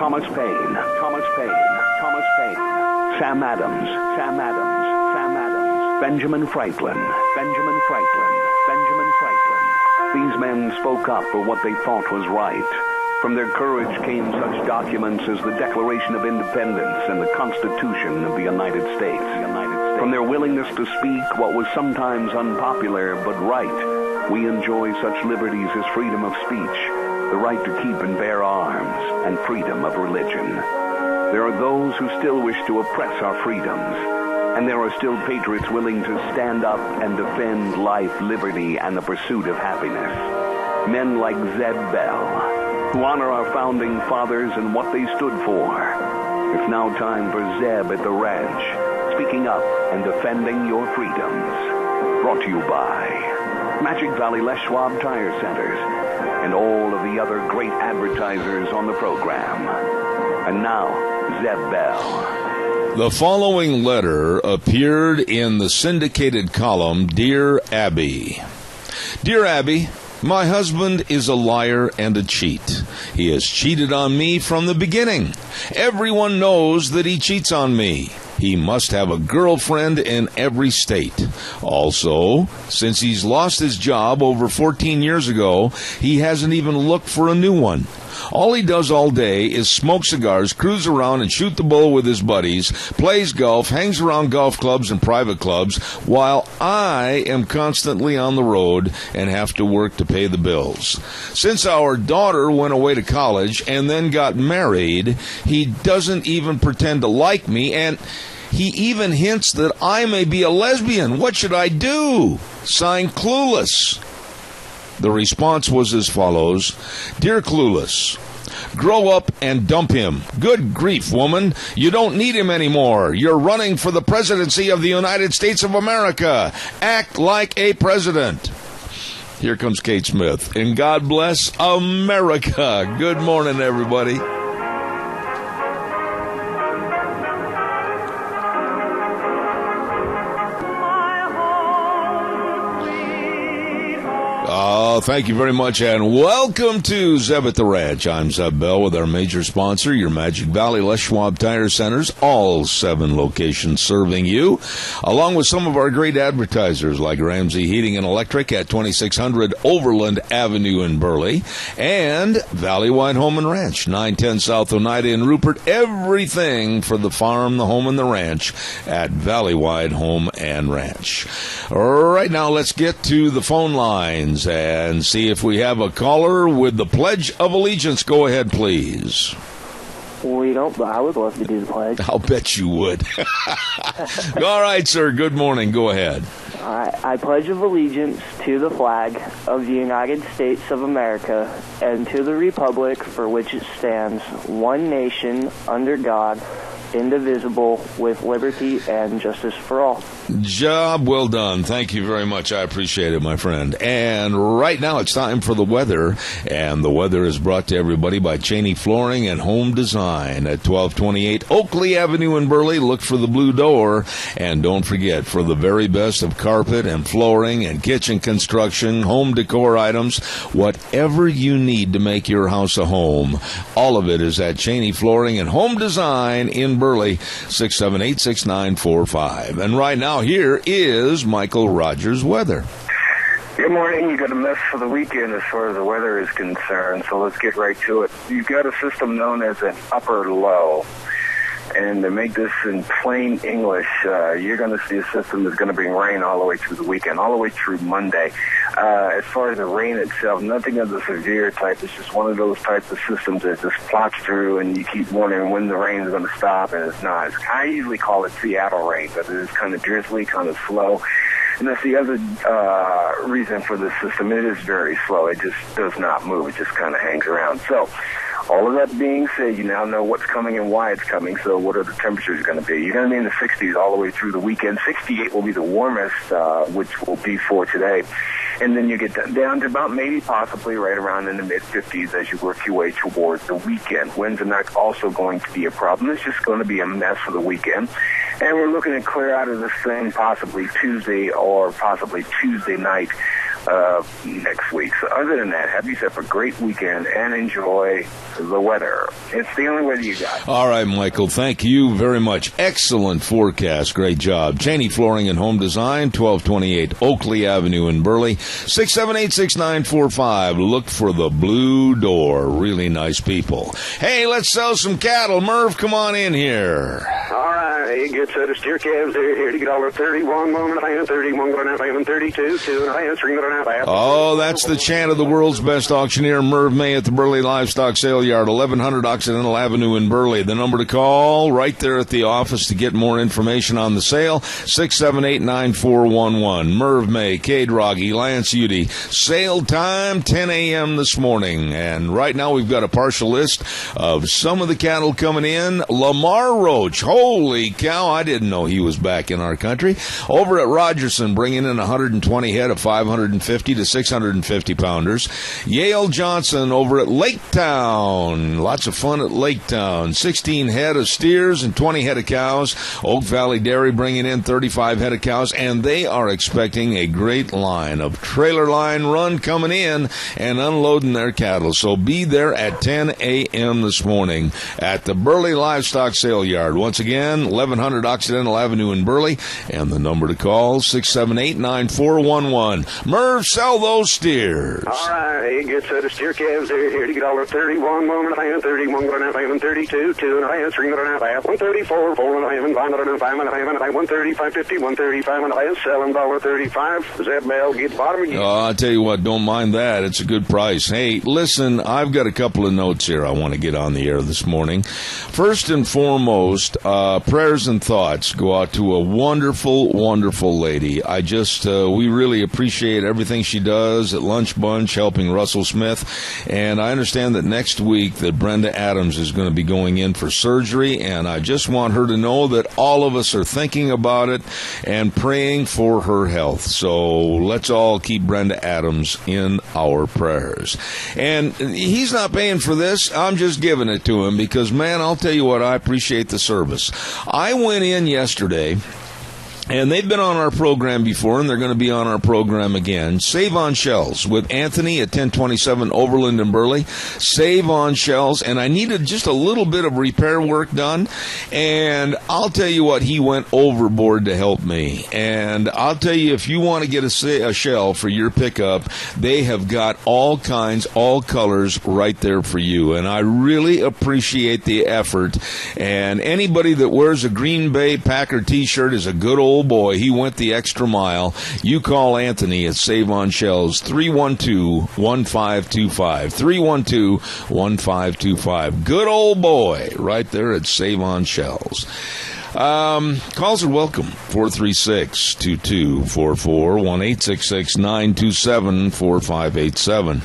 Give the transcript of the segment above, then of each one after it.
Thomas Paine, Thomas Paine, Thomas Paine, Sam Adams, Sam Adams, Sam Adams, Benjamin Franklin, Benjamin Franklin, Benjamin Franklin. These men spoke up for what they thought was right. From their courage came such documents as the Declaration of Independence and the Constitution of the United States. From their willingness to speak what was sometimes unpopular but right, we enjoy such liberties as freedom of speech, the right to keep and bear arms, and freedom of religion. There are those who still wish to oppress our freedoms, and there are still patriots willing to stand up and defend life, liberty, and the pursuit of happiness. Men like Zeb Bell, who honor our founding fathers and what they stood for. It's now time for Zeb at the Ranch, speaking up and defending your freedoms. Brought to you by Magic Valley Les Schwab Tire Centers and all of the other great advertisers on the program. And now, Zeb Bell. The following letter appeared in the syndicated column, Dear Abby. Dear Abby, my husband is a liar and a cheat. He has cheated on me from the beginning. Everyone knows that he cheats on me. He must have a girlfriend in every state. Also, since he's lost his job over 14 years ago, he hasn't even looked for a new one. All he does all day is smoke cigars, cruise around and shoot the bull with his buddies, plays golf, hangs around golf clubs and private clubs, while I am constantly on the road and have to work to pay the bills. Since our daughter went away to college and then got married, he doesn't even pretend to like me, and he even hints that I may be a lesbian. What should I do? Signed, Clueless. The response was as follows. Dear Clueless, grow up and dump him. Good grief, woman. You don't need him anymore. You're running for the presidency of the United States of America. Act like a president. Here comes Kate Smith. And God bless America. Good morning, everybody. Thank you very much, and welcome to Zeb at the Ranch. I'm Zeb Bell with our major sponsor, your Magic Valley Les Schwab Tire Centers, all 7 locations serving you, along with some of our great advertisers like Ramsey Heating and Electric at 2600 Overland Avenue in Burley, and Valleywide Home and Ranch, 910 South Oneida in Rupert. Everything for the farm, the home, and the ranch at Valleywide Home and Ranch. Right now, let's get to the phone lines and see if we have a caller with the Pledge of Allegiance. Go ahead, please. We don't, but I would love to do the pledge. I'll bet you would. All right, sir. Good morning. Go ahead. All right. I pledge of allegiance to the flag of the United States of America and to the republic for which it stands, one nation, under God, indivisible, with liberty and justice for all. Job well done. Thank you very much. I appreciate it, my friend. And right now it's time for the weather. And the weather is brought to everybody by Cheney Flooring and Home Design at 1228 Oakley Avenue in Burley. Look for the blue door. And don't forget, for the very best of carpet and flooring and kitchen construction, home decor items, whatever you need to make your house a home, all of it is at Cheney Flooring and Home Design in Burley, 678-6945. And right now, here is Michael Rogers' weather. Good morning. You got a mess for the weekend as far as the weather is concerned, so let's get right to it. You've got a system known as an upper low. And to make this in plain English, you're going to see a system that's going to bring rain all the way through the weekend, all the way through Monday. As far as the rain itself, nothing of the severe type. It's just one of those types of systems that just plots through, and you keep wondering when the rain is going to stop, and it's not. I usually call it Seattle rain, but it is kind of drizzly, kind of slow. And that's the other reason for this system. It is very slow. It just does not move. It just kind of hangs around. So, all of that being said, you now know what's coming and why it's coming. So what are the temperatures going to be? You're going to be in the 60s all the way through the weekend. 68 will be the warmest, which will be for today. And then you get down to about maybe possibly right around in the mid-50s as you work your way towards the weekend. Winds are not also going to be a problem. It's just going to be a mess for the weekend. And we're looking to clear out of this thing possibly Tuesday or possibly Tuesday night next week. So other than that, have yourself a great weekend and enjoy the weather. It's the only weather you got. All right, Michael, thank you very much. Excellent forecast. Great job. Cheney Flooring and Home Design, 1228 Oakley Avenue in Burley, 678-6945. Look for the blue door. Really nice people. Hey, let's sell some cattle. Merv, come on in here. All right, a good set of steer calves. They're here to get $31, 1.5, 31, 1.5, and 32, 2.5, 3.5. Oh, that's the chant of the world's best auctioneer, Merv May, at the Burley Livestock Sale Yard, 1100 Occidental Avenue in Burley. The number to call right there at the office to get more information on the sale, 678-9411. Merv May, K-Droggy, Lance Udy. Sale time, 10 a.m. this morning. And right now we've got a partial list of some of the cattle coming in. Lamar Roach, holy cow, I didn't know he was back in our country. Over at Rogerson, bringing in 120 head of 550 to 650 pounders. Yale Johnson over at Laketown, lots of fun at Laketown. 16 head of steers and 20 head of cows. Oak Valley Dairy bringing in 35 head of cows, and they are expecting a great line of trailer line run coming in and unloading their cattle. So be there at 10 a.m. this morning at the Burley Livestock Sale Yard. Once again, 1100 Occidental Avenue in Burley, and the number to call, 678-9411. Merv, sell those steers. All right, a good set of steer calves. They're here to get $31, 1.5, 31, 1.5, and 32, 2.5, 3.5, 134, 4.5, 5.5, 135, 50, 135, and I sell them $35. Zeb Bell, get the bottom again. I'll tell you what, don't mind that. It's a good price. Hey, listen, I've got a couple of notes here I want to get on the air this morning. First and foremost, prayers and thoughts go out to a wonderful, wonderful lady. We really appreciate everything she does at Lunch Bunch, helping Russell Smith. And I understand that next week that Brenda Adams is going to be going in for surgery, and I just want her to know that all of us are thinking about it and praying for her health. So let's all keep Brenda Adams in our prayers. And he's not paying for this. I'm just giving it to him because, man, I'll tell you what, I appreciate the service. I went in yesterday, and they've been on our program before, and they're going to be on our program again. Save on Shells with Anthony at 1027 Overland in Burley. Save on Shells, and I needed just a little bit of repair work done, and I'll tell you what, he went overboard to help me. And I'll tell you, if you want to get a shell for your pickup, they have got all kinds, all colors right there for you, and I really appreciate the effort. And anybody that wears a Green Bay Packer t-shirt is a good old boy. He went the extra mile. You call Anthony at Save on Shells, 312-1525. 312-1525. Good old boy right there at Save on Shells. Calls are welcome. 436-2244, 1-866-927-4587.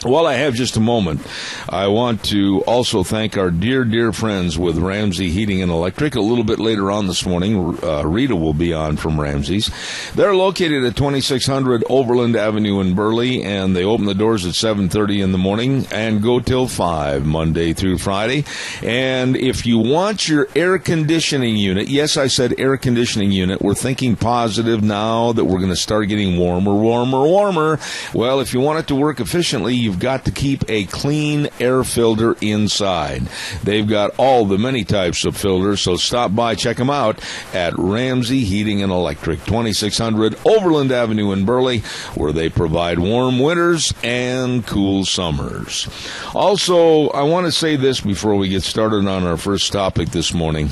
While I have just a moment, I want to also thank our dear, dear friends with Ramsey Heating and Electric. A little bit later on this morning, Rita will be on from Ramsey's. They're located at 2600 Overland Avenue in Burley, and they open the doors at 7:30 in the morning and go till 5, Monday through Friday. And if you want your air conditioning unit, yes, I said air conditioning unit, we're thinking positive now that we're going to start getting warmer. Well, if you want it to work efficiently, you've got to keep a clean air filter inside. They've got all the many types of filters, so stop by, check them out at Ramsey Heating and Electric, 2600 Overland Avenue in Burley, where they provide warm winters and cool summers. Also, I want to say this before we get started on our first topic this morning,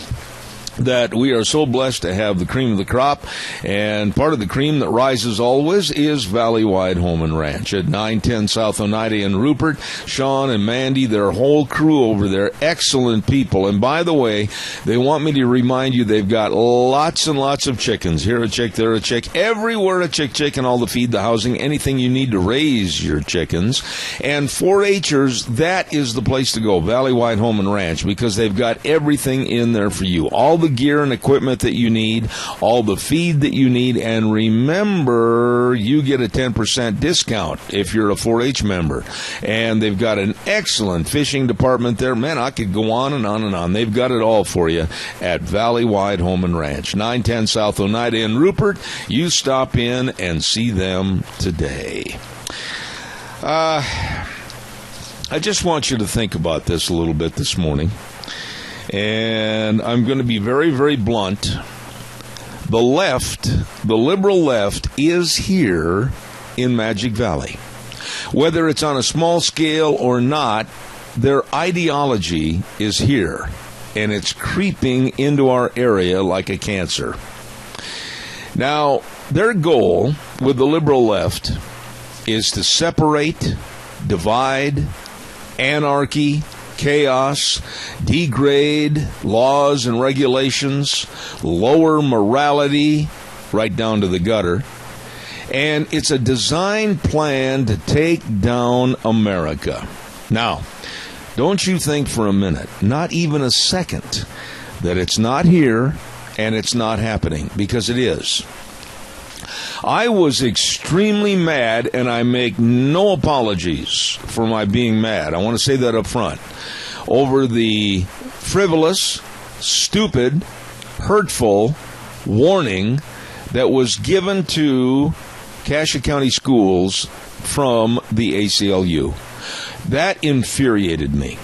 that we are so blessed to have the cream of the crop, and part of the cream that rises always is Valley-Wide Home and Ranch at 910 South Oneida in Rupert. Sean and Mandy, their whole crew over there, excellent people. And by the way, they want me to remind you they've got lots and lots of chickens. Here a chick, there a chick, everywhere a chick, and all the feed, the housing, anything you need to raise your chickens. And 4-H'ers, that is the place to go, Valley-Wide Home and Ranch, because they've got everything in there for you. All the the gear and equipment that you need, all the feed that you need, and remember, you get a 10% discount if you're a 4-H member. And they've got an excellent fishing department there. Man, I could go on and on and on. They've got it all for you at Valley Wide Home and Ranch, 910 South Oneida in Rupert. You stop in and see them today. I just want you to think about this a little bit this morning. And I'm going to be very, very blunt. The left, the liberal left, is here in Magic Valley. Whether it's on a small scale or not, their ideology is here. And it's creeping into our area like a cancer. Now, their goal with the liberal left is to separate, divide, anarchy, chaos, degrade laws and regulations, lower morality right down to the gutter. And it's a design plan to take down America. Now, don't you think for a minute, not even a second, that it's not here and it's not happening, because it is. I was extremely mad, and I make no apologies for my being mad. I want to say that up front. Over the frivolous, stupid, hurtful warning that was given to Cassia County schools from the ACLU. That infuriated me.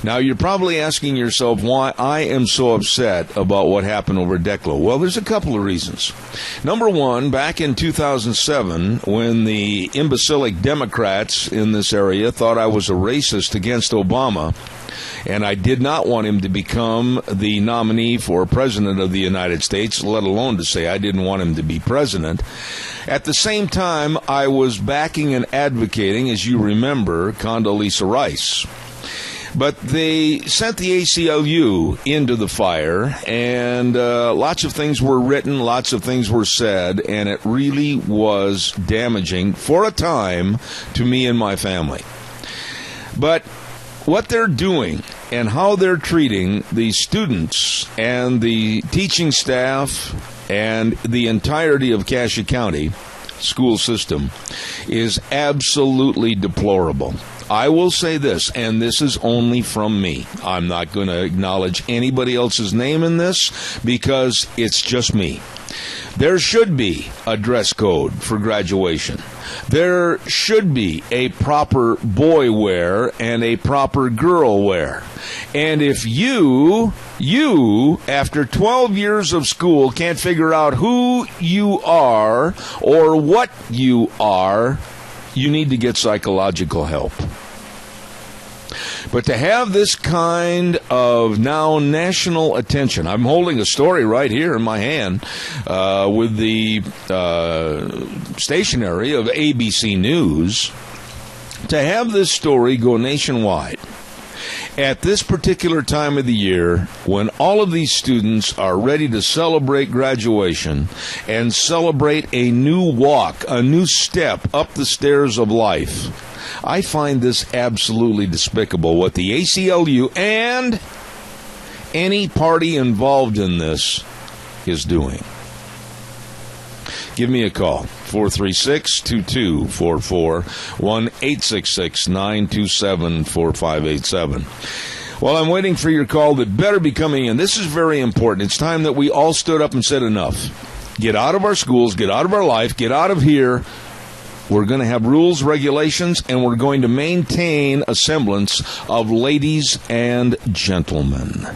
Now, you're probably asking yourself why I am so upset about what happened over Declo. Well, there's a couple of reasons. Number one, back in 2007, when the imbecilic Democrats in this area thought I was a racist against Obama, and I did not want him to become the nominee for president of the United States, let alone to say I didn't want him to be president. At the same time, I was backing and advocating, as you remember, Condoleezza Rice. But they sent the ACLU into the fire, and lots of things were written, lots of things were said, and it really was damaging for a time to me and my family. But what they're doing and how they're treating the students and the teaching staff and the entirety of Cassia County school system is absolutely deplorable. I will say this, and this is only from me. I'm not going to acknowledge anybody else's name in this because it's just me. There should be a dress code for graduation. There should be a proper boy wear and a proper girl wear. And if you, after 12 years of school, can't figure out who you are or what you are, you need to get psychological help. But to have this kind of now national attention, I'm holding a story right here in my hand with the stationery of ABC News, to have this story go nationwide at this particular time of the year when all of these students are ready to celebrate graduation and celebrate a new walk, a new step up the stairs of life. I find this absolutely despicable, what the ACLU and any party involved in this is doing. Give me a call, 436-2244, 1-866-927-4587. While I'm waiting for your call that better be coming in, this is very important. It's time that we all stood up and said enough. Get out of our schools, get out of our life, get out of here. We're going to have rules, regulations, and we're going to maintain a semblance of ladies and gentlemen.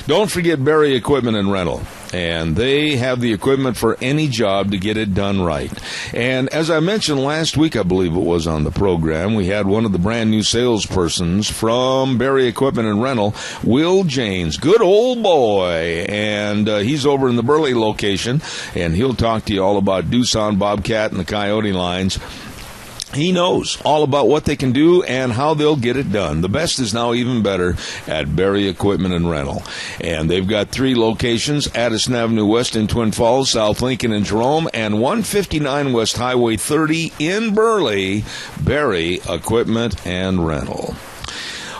Don't forget Berry Equipment and Rental. And they have the equipment for any job to get it done right. And as I mentioned last week, I believe it was on the program, we had one of the brand new salespersons from Berry Equipment and Rental, Will Janes. Good old boy. And he's over in the Burley location, and he'll talk to you all about Doosan, Bobcat, and the Coyote lines. He knows all about what they can do and how they'll get it done. The best is now even better at Berry Equipment and Rental. And they've got 3 locations, Addison Avenue West in Twin Falls, South Lincoln in Jerome, and 159 West Highway 30 in Burley, Berry Equipment and Rental.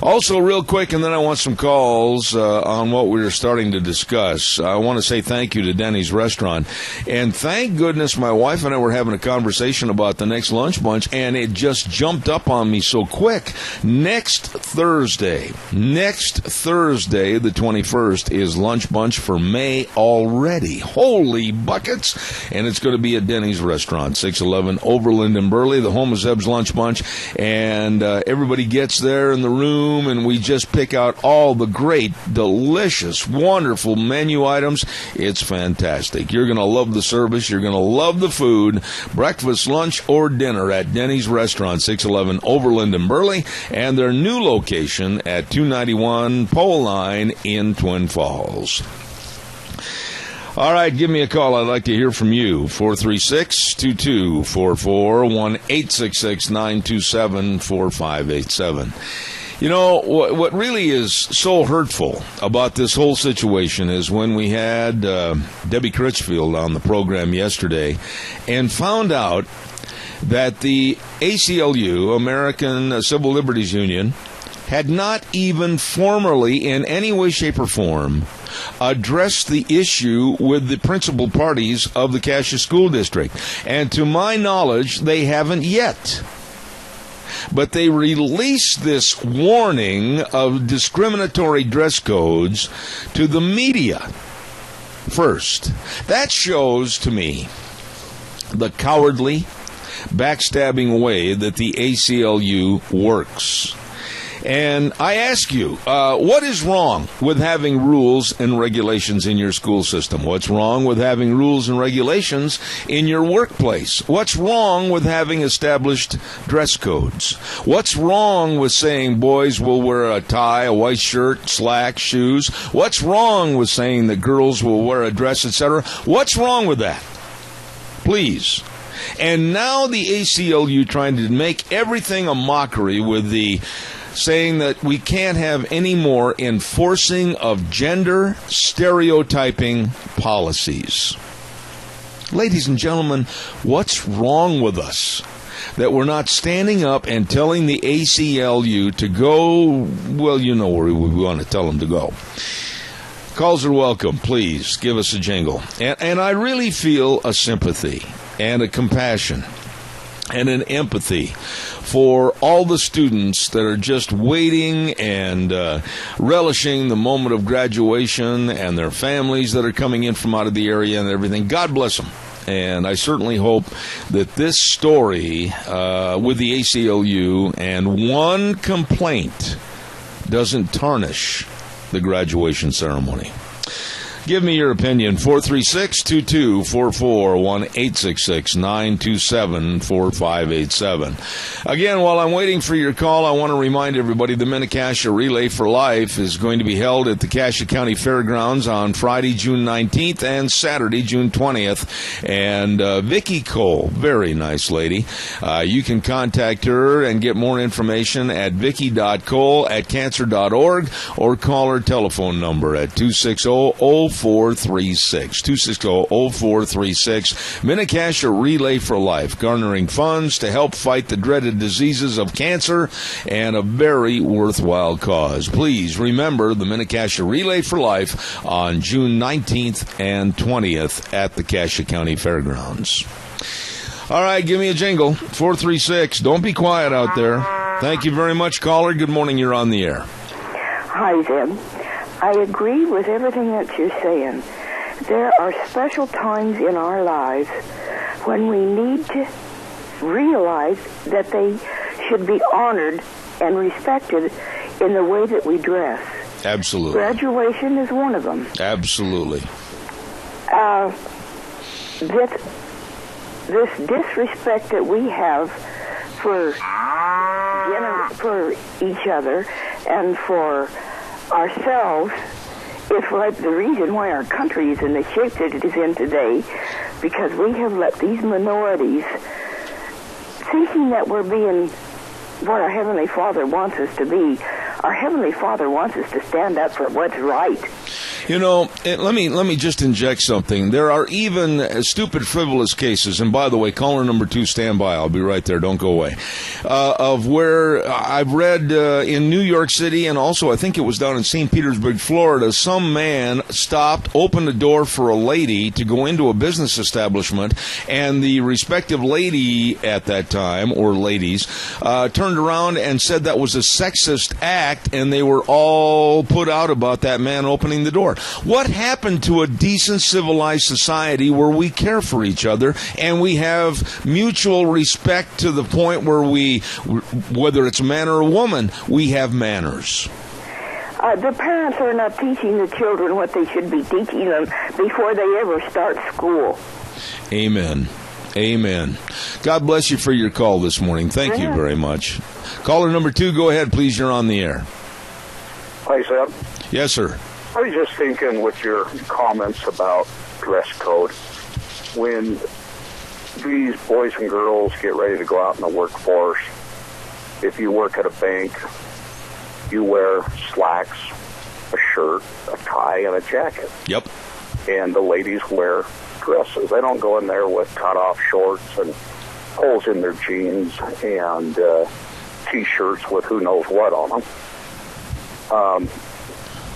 Also, real quick, and then I want some calls on what we were starting to discuss. I want to say thank you to Denny's Restaurant. And thank goodness my wife and I were having a conversation about the next lunch bunch, and it just jumped up on me so quick. Next Thursday, the 21st, is lunch bunch for May already. Holy buckets! And it's going to be at Denny's Restaurant, 611 Overland in Burley, the home of Zeb's Lunch Bunch. And everybody gets there in the room, and we just pick out all the great, delicious, wonderful menu items. It's fantastic. You're going to love the service. You're going to love the food. Breakfast, lunch, or dinner at Denny's Restaurant, 611 Overland in Burley, and their new location at 291 Pole Line in Twin Falls. All right, give me a call. I'd like to hear from you. 436-2244, 1-866-927-4587. You know, what really is so hurtful about this whole situation is when we had Debbie Critchfield on the program yesterday and found out that the ACLU, American Civil Liberties Union, had not even formally, in any way, shape, or form, addressed the issue with the principal parties of the Cassia School District. And to my knowledge, they haven't yet. But they released this warning of discriminatory dress codes to the media first. That shows to me the cowardly, backstabbing way that the ACLU works. And I ask you, what is wrong with having rules and regulations in your school system? What's wrong with having rules and regulations in your workplace? What's wrong with having established dress codes? What's wrong with saying boys will wear a tie, a white shirt, slacks, shoes? What's wrong with saying that girls will wear a dress, etc.? What's wrong with that? Please. And now the ACLU trying to make everything a mockery with the saying that we can't have any more enforcing of gender stereotyping policies. Ladies and gentlemen, what's wrong with us that we're not standing up and telling the ACLU to go, well, you know where we want to tell them to go. Calls are welcome. Please give us a jingle. And I really feel a sympathy and a compassion and an empathy for all the students that are just waiting and relishing the moment of graduation, and their families that are coming in from out of the area and everything. God bless them. And I certainly hope that this story with the ACLU and one complaint doesn't tarnish the graduation ceremony. Give me your opinion. 436-2244, 1-866-927-4587. Again, while I'm waiting for your call, I want to remind everybody the Mini-Cassia Relay for Life is going to be held at the Cassia County Fairgrounds on Friday, June 19th and Saturday, June 20th. And Vicki Cole, very nice lady. You can contact her and get more information at vicky.cole@cancer.org or call her telephone number at 260-0436. 260-0436. Mini-Cassia Relay for Life, garnering funds to help fight the dreaded diseases of cancer, and a very worthwhile cause. Please remember the Mini-Cassia Relay for Life on June 19th and 20th at the Cassia County Fairgrounds. All right, give me a jingle. 436. Don't be quiet out there. Thank you very much, caller. Good morning. You're on the air. Hi, Zeb. I agree with everything that you're saying. There are special times in our lives when we need to realize that they should be honored and respected in the way that we dress. Absolutely. Graduation is one of them. Absolutely. This disrespect that we have for each other and for ourselves is like the reason why our country is in the shape that it is in today, because we have let these minorities, thinking that we're being what our Heavenly Father wants us to be. Our Heavenly Father wants us to stand up for what's right. Let me just inject something. There are even stupid, frivolous cases, and by the way, caller number 2, stand by. I'll be right there. Don't go away. Of where I've read in New York City, and also I think it was down in St. Petersburg, Florida, some man stopped, opened the door for a lady to go into a business establishment, and the respective lady at that time, or ladies, turned around and said that was a sexist act, and they were all put out about that man opening the door. What happened to a decent, civilized society where we care for each other and we have mutual respect to the point where we, whether it's a man or a woman, we have manners? The parents are not teaching the children what they should be teaching them before they ever start school. Amen. Amen. God bless you for your call this morning. Thank you very much. Caller number 2, go ahead, please. You're on the air. Hi, Sam. Yes, sir. I was just thinking with your comments about dress code, when these boys and girls get ready to go out in the workforce, if you work at a bank, you wear slacks, a shirt, a tie, and a jacket. Yep. And the ladies wear dresses. They don't go in there with cut-off shorts and holes in their jeans and T-shirts with who knows what on them.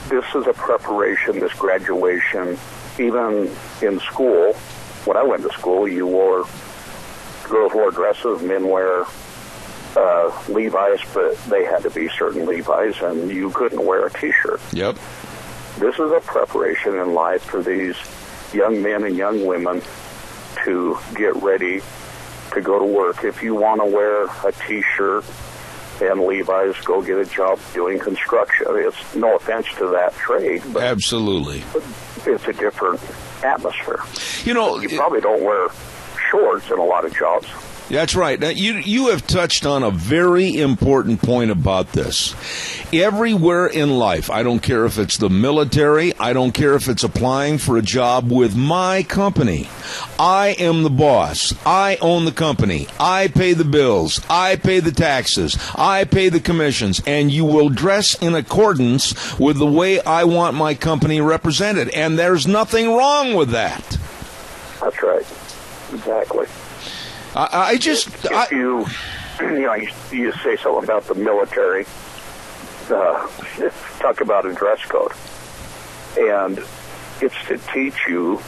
This is a preparation, this graduation. Even in school, when I went to school, girls wore dresses, men wear Levi's, but they had to be certain Levi's, and you couldn't wear a T-shirt. Yep. This is a preparation in life for these young men and young women to get ready to go to work. If you want to wear a T-shirt and Levi's, go get a job doing construction. It's no offense to that trade, but absolutely, it's a different atmosphere. You probably don't wear shorts in a lot of jobs. That's right. Now, you have touched on a very important point about this. Everywhere in life, I don't care if it's the military, I don't care if it's applying for a job with my company. I am the boss. I own the company. I pay the bills. I pay the taxes. I pay the commissions. And you will dress in accordance with the way I want my company represented. And there's nothing wrong with that. That's right. Exactly. You say something about the military, talk about a dress code, and it's to teach you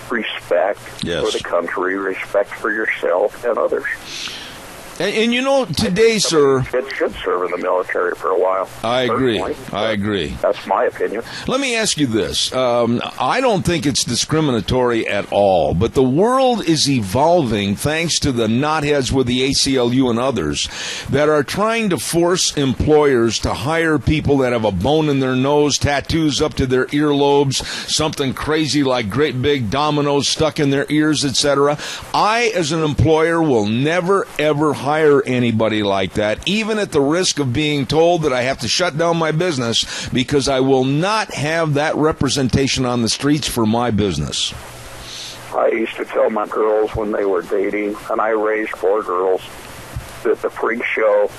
respect for the country, respect for yourself and others. And today, sir, it should serve in the military for a while. I agree. That's my opinion. Let me ask you this. I don't think it's discriminatory at all, but the world is evolving thanks to the knotheads with the ACLU and others that are trying to force employers to hire people that have a bone in their nose, tattoos up to their earlobes, something crazy like great big dominoes stuck in their ears, etc. I, as an employer, will never, ever hire anybody like that, even at the risk of being told that I have to shut down my business, because I will not have that representation on the streets for my business. I used to tell my girls when they were dating, and I raised 4 girls, that the freak show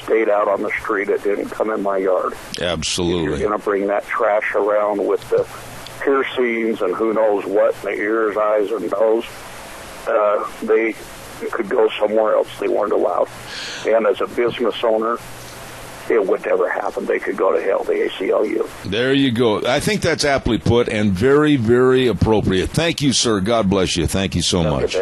stayed out on the street. It didn't come in my yard. Absolutely. If you're going to bring that trash around with the piercings and who knows what in the ears, eyes, and nose, they could go somewhere else. They weren't allowed. And as a business owner, it would never happen. They could go to hell, the ACLU. There you go. I think that's aptly put and very, very appropriate. Thank you, sir. God bless you. Thank you so much.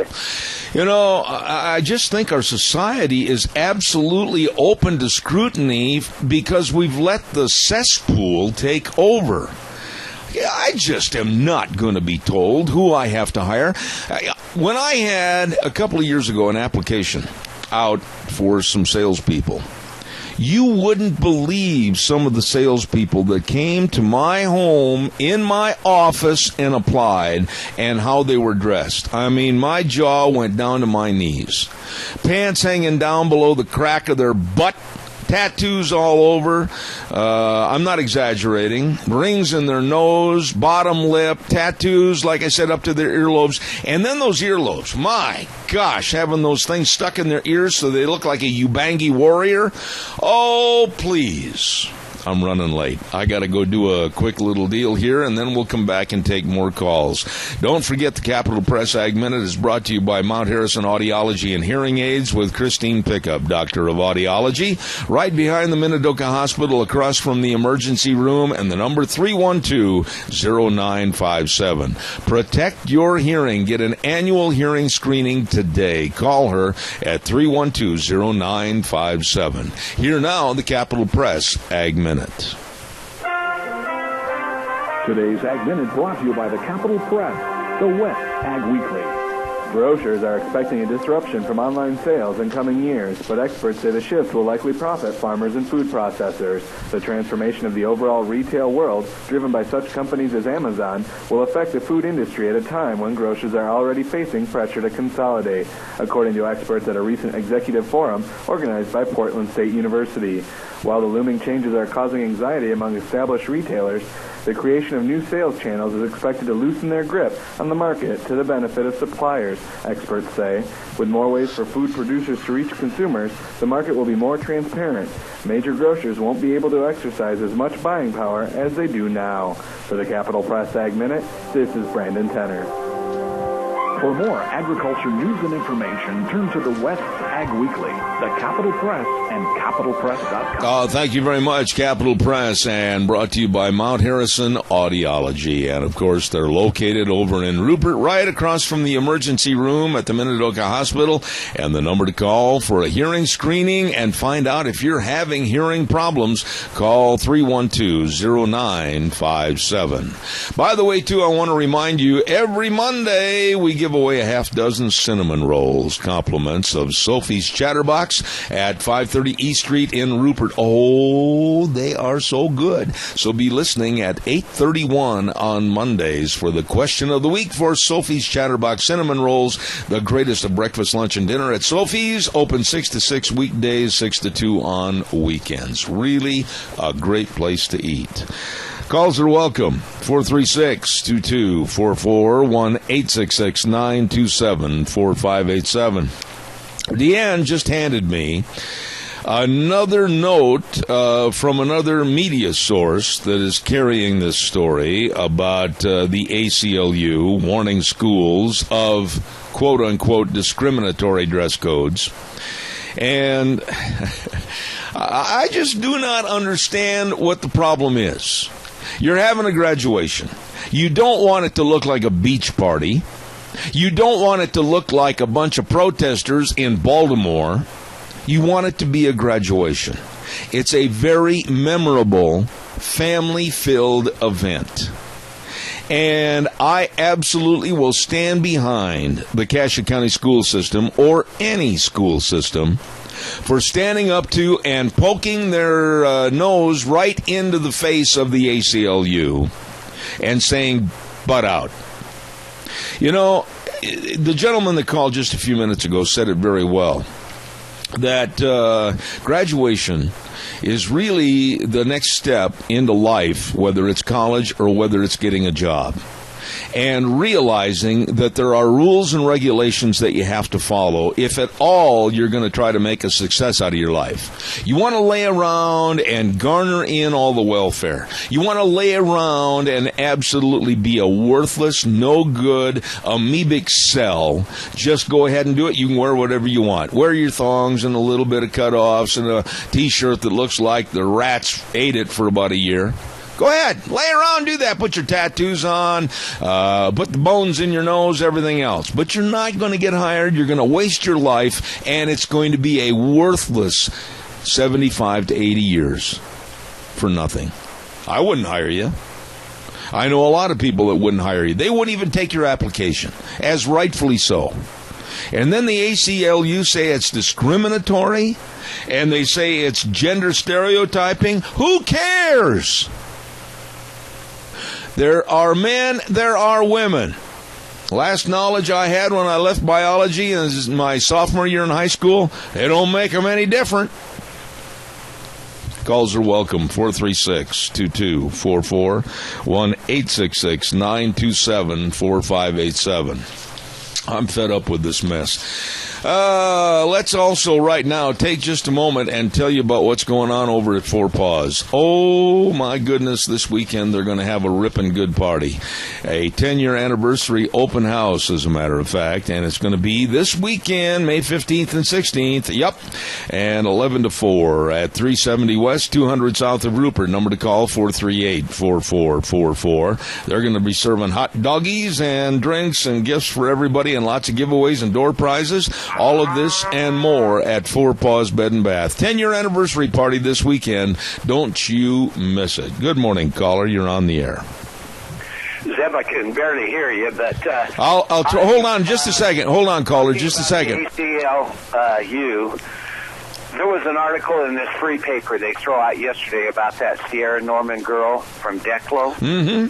I just think our society is absolutely open to scrutiny because we've let the cesspool take over. I just am not going to be told who I have to hire. When I had, a couple of years ago, an application out for some salespeople, you wouldn't believe some of the salespeople that came to my home, in my office, and applied, and how they were dressed. I mean, my jaw went down to my knees. Pants hanging down below the crack of their butt. Tattoos all over. I'm not exaggerating. Rings in their nose, bottom lip, tattoos, like I said, up to their earlobes. And then those earlobes, my gosh, having those things stuck in their ears so they look like a Ubangi warrior. Oh, please. I'm running late. I got to go do a quick little deal here, and then we'll come back and take more calls. Don't forget the Capital Press Ag Minute is brought to you by Mount Harrison Audiology and Hearing Aids with Christine Pickup, Doctor of Audiology, right behind the Minidoka Hospital, across from the emergency room, and the number 312-0957. Protect your hearing. Get an annual hearing screening today. Call her at 312-0957. Here now, the Capital Press Ag Minute. Today's Ag Minute brought to you by the Capital Press, the West Ag Weekly. Grocers are expecting a disruption from online sales in coming years, but experts say the shift will likely profit farmers and food processors. The transformation of the overall retail world, driven by such companies as Amazon, will affect the food industry at a time when grocers are already facing pressure to consolidate, according to experts at a recent executive forum organized by Portland State University. While the looming changes are causing anxiety among established retailers, the creation of new sales channels is expected to loosen their grip on the market to the benefit of suppliers, experts say. With more ways for food producers to reach consumers, the market will be more transparent. Major grocers won't be able to exercise as much buying power as they do now. For the Capital Press Ag Minute, this is Brandon Tenner. For more agriculture news and information, turn to the West Ag Weekly, the Capital Press, and CapitalPress.com. Thank you very much, Capital Press, and brought to you by Mount Harrison Audiology. And, of course, they're located over in Rupert, right across from the emergency room at the Minidoka Hospital. And the number to call for a hearing screening and find out if you're having hearing problems, call 312-0957. By the way, too, I want to remind you, every Monday we give away a half dozen cinnamon rolls, compliments of Sophie's Chatterbox at 530 East Street in Rupert. Oh, they are so good. So be listening at 8:31 on Mondays for the question of the week for Sophie's Chatterbox cinnamon rolls, the greatest of breakfast, lunch, and dinner at Sophie's. Open 6 to 6 weekdays, 6 to 2 on weekends. Really a great place to eat. Calls are welcome. 436-2244, 1-866-927-4587. Deanne just handed me another note from another media source that is carrying this story about the ACLU warning schools of quote-unquote discriminatory dress codes. And I just do not understand what the problem is. You're having a graduation. You don't want it to look like a beach party. You don't want it to look like a bunch of protesters in Baltimore. You want it to be a graduation. It's a very memorable, family-filled event. And I absolutely will stand behind the Cassia County school system, or any school system, for standing up to and poking their nose right into the face of the ACLU and saying, butt out. You know, the gentleman that called just a few minutes ago said it very well, that graduation is really the next step into life, whether it's college or whether it's getting a job. And realizing that there are rules and regulations that you have to follow if at all you're going to try to make a success out of your life. You want to lay around and garner in all the welfare. You want to lay around and absolutely be a worthless, no good, amoebic cell. Just go ahead and do it. You can wear whatever you want. Wear your thongs and a little bit of cutoffs and a T-shirt that looks like the rats ate it for about a year. Go ahead, lay around, do that. Put your tattoos on, put the bones in your nose, everything else. But you're not going to get hired. You're going to waste your life, and it's going to be a worthless 75 to 80 years for nothing. I wouldn't hire you. I know a lot of people that wouldn't hire you. They wouldn't even take your application, as rightfully so. And then the ACLU say it's discriminatory, and they say it's gender stereotyping. Who cares? There are men, there are women. Last knowledge I had when I left biology in my sophomore year in high school, they don't make them any different. Calls are welcome, 436-2244, 1-866-927-4587. I'm fed up with this mess. Let's also right now take just a moment and tell you about what's going on over at Four Paws. Oh, my goodness, this weekend they're going to have a ripping good party. A 10-year anniversary open house, as a matter of fact, and it's going to be this weekend, May 15th and 16th. Yep, and 11 to 4 at 370 West, 200 South of Rupert. Number to call, 438-4444. They're going to be serving hot doggies and drinks and gifts for everybody and lots of giveaways and door prizes. All of this and more at Four Paws Bed and Bath. 10-year anniversary party this weekend. Don't you miss it. Good morning, caller. You're on the air. Zeb, I can barely hear you, but... hold on just a second. Hold on, caller, just a second. ACLU, there was an article in this free paper they threw out yesterday about that Sierra Norman girl from Declo. Mm-hmm.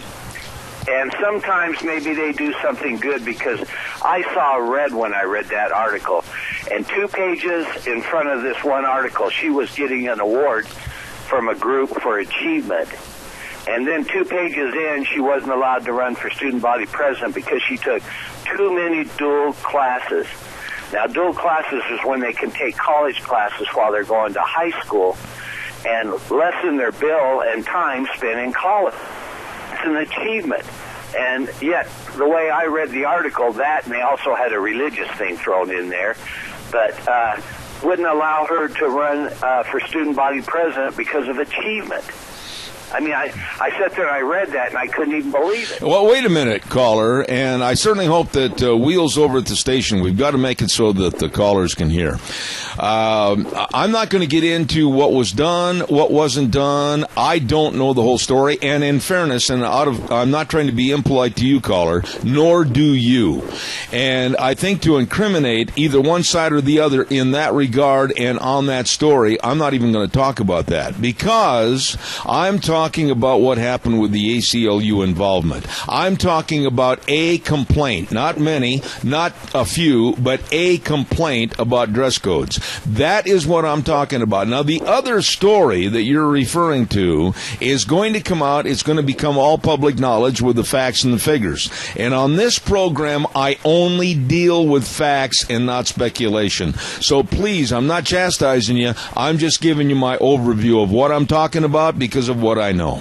And sometimes maybe they do something good, because I saw red when I read that article. And 2 pages in front of this one article, she was getting an award from a group for achievement. And then 2 pages in, she wasn't allowed to run for student body president because she took too many dual classes. Now, dual classes is when they can take college classes while they're going to high school and lessen their bill and time spent in college. It's an achievement. And yet, the way I read the article, that, and they also had a religious thing thrown in there, but wouldn't allow her to run for student body president because of achievement. I mean, I sat there and I read that, and I couldn't even believe it. Well, wait a minute, caller, and I certainly hope that Wheels over at the station, we've got to make it so that the callers can hear. I'm not going to get into what was done, what wasn't done. I don't know the whole story, and in fairness, and I'm not trying to be impolite to you, caller, nor do you. And I think to incriminate either one side or the other in that regard and on that story, I'm not even going to talk about that, because I'm talking about what happened with the ACLU involvement. I'm talking about a complaint, not many, not a few, but a complaint about dress codes. That is what I'm talking about. Now, the other story that you're referring to is going to come out. It's going to become all public knowledge with the facts and the figures. And on this program, I only deal with facts and not speculation. So please, I'm not chastising you. I'm just giving you my overview of what I'm talking about because of what I know.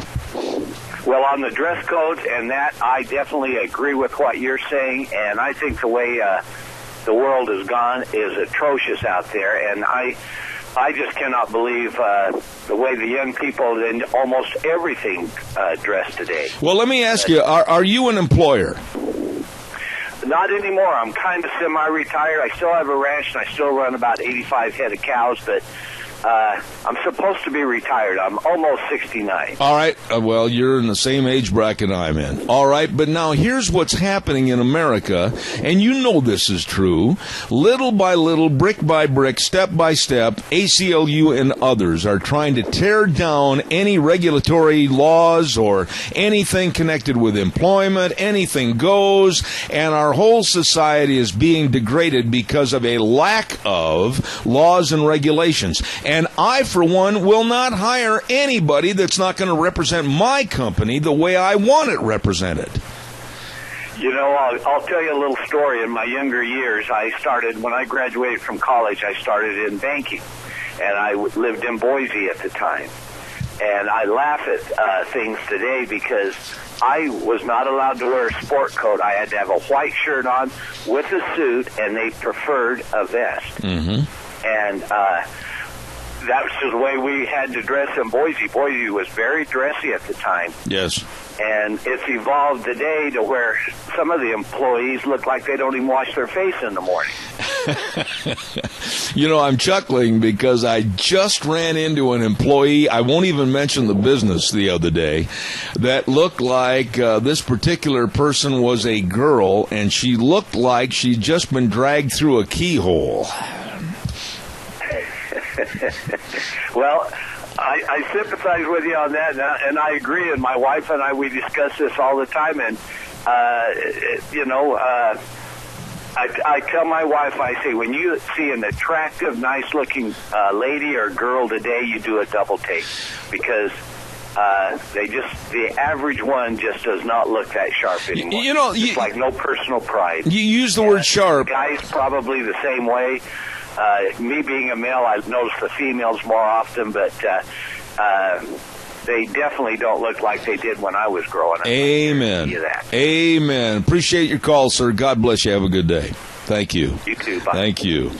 Well, on the dress codes and that, I definitely agree with what you're saying, and I think the way the world has gone is atrocious out there, and I just cannot believe the way the young people in almost everything dress today. Well, let me ask you, are you an employer? Not anymore. I'm kind of semi-retired. I still have a ranch, and I still run about 85 head of cows, but I'm supposed to be retired. I'm almost 69. All right. Well, you're in the same age bracket I'm in. All right. But now here's what's happening in America, and you know this is true. Little by little, brick by brick, step by step, ACLU and others are trying to tear down any regulatory laws or anything connected with employment. Anything goes, and our whole society is being degraded because of a lack of laws and regulations. And I, for one, will not hire anybody that's not going to represent my company the way I want it represented. You know, I'll tell you a little story. In my younger years, when I graduated from college, I started in banking. And I lived in Boise at the time. And I laugh at things today because I was not allowed to wear a sport coat. I had to have a white shirt on with a suit, and they preferred a vest. Mm-hmm. And that was the way we had to dress in Boise. Boise was very dressy at the time. Yes. And it's evolved today to where some of the employees look like they don't even wash their face in the morning. You know, I'm chuckling because I just ran into an employee, I won't even mention the business, the other day, that looked like this particular person was a girl, and she looked like she'd just been dragged through a keyhole. Well, I sympathize with you on that, and I agree. And my wife and I, we discuss this all the time. And I tell my wife, I say, when you see an attractive, nice-looking lady or girl today, you do a double take, because The average one just does not look that sharp anymore. You know, it's like no personal pride. You use the word sharp. Guys probably the same way. Me being a male, I notice the females more often, but they definitely don't look like they did when I was growing up. Amen. Amen. Appreciate your call, sir. God bless you. Have a good day. Thank you. You too. Bye. Thank you.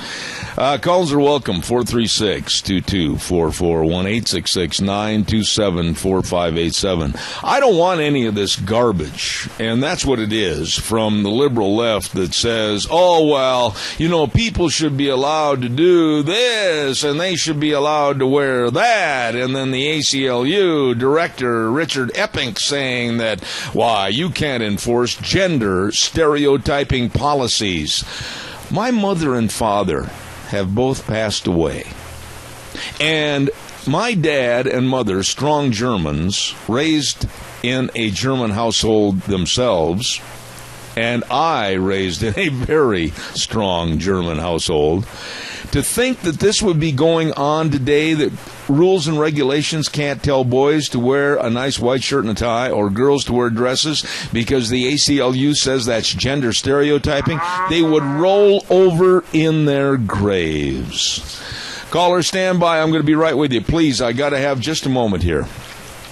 Calls are welcome. 436-2244, 1-866-927-4587. I don't want any of this garbage, and that's what it is, from the liberal left that says, oh, well, you know, people should be allowed to do this, and they should be allowed to wear that. And then the ACLU director, Richard Epping, saying that, why, you can't enforce gender stereotyping policies. My mother and father have both passed away. And my dad and mother, strong Germans, raised in a German household themselves, and I raised in a very strong German household. To think that this would be going on today, that rules and regulations can't tell boys to wear a nice white shirt and a tie or girls to wear dresses because the ACLU says that's gender stereotyping, they would roll over in their graves. Caller, stand by. I'm going to be right with you. Please, I got to have just a moment here.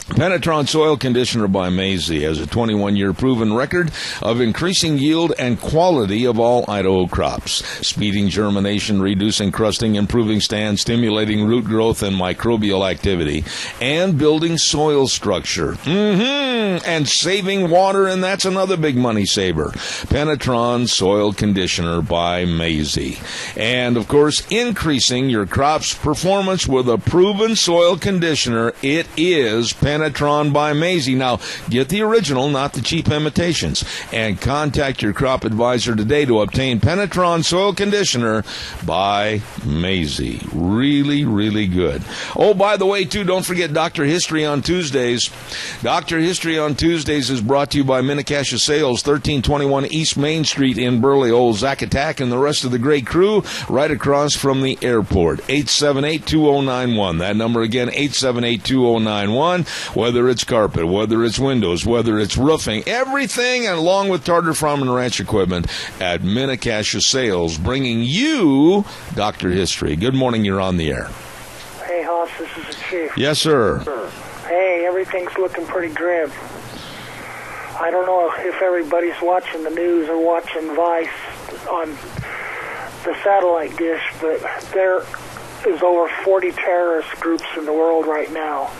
Penetron Soil Conditioner by Maisie has a 21-year proven record of increasing yield and quality of all Idaho crops, speeding germination, reducing crusting, improving stand, stimulating root growth and microbial activity, and building soil structure. And saving water, and that's another big money saver. Penetron Soil Conditioner by Maisie. And, of course, increasing your crop's performance with a proven soil conditioner. It is Penetron by Maisie. Now, get the original, not the cheap imitations. And contact your crop advisor today to obtain Penetron Soil Conditioner by Maisie. Really, really good. Oh, by the way, too, don't forget Dr. History on Tuesdays. Dr. History on Tuesdays is brought to you by Minnecasia Sales, 1321 East Main Street in Burley. Old Zacatau and the rest of the great crew right across from the airport. 878-2091. That number again, 878-2091. Whether it's carpet, whether it's windows, whether it's roofing, everything, and along with Tartar Farm and Ranch equipment at Minnecasia Sales, bringing you Dr. History. Good morning, you're on the air. Hey, Hoss, this is the chief. Yes, sir. Hey, everything's looking pretty grim. I don't know if everybody's watching the news or watching Vice on the satellite dish, but there is over 40 terrorist groups in the world right now.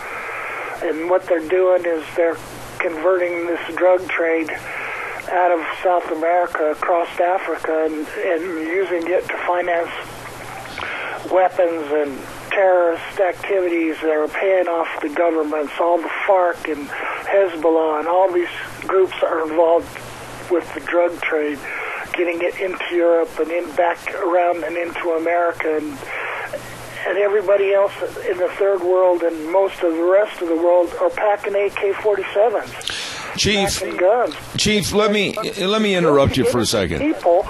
And what they're doing is they're converting this drug trade out of South America across Africa and using it to finance weapons and terrorist activities. They're paying off the governments. All the FARC and Hezbollah and all these groups are involved with the drug trade, getting it into Europe and back around and into America. And everybody else in the third world and most of the rest of the world are packing AK-47s. Chief, let me interrupt you for a second. People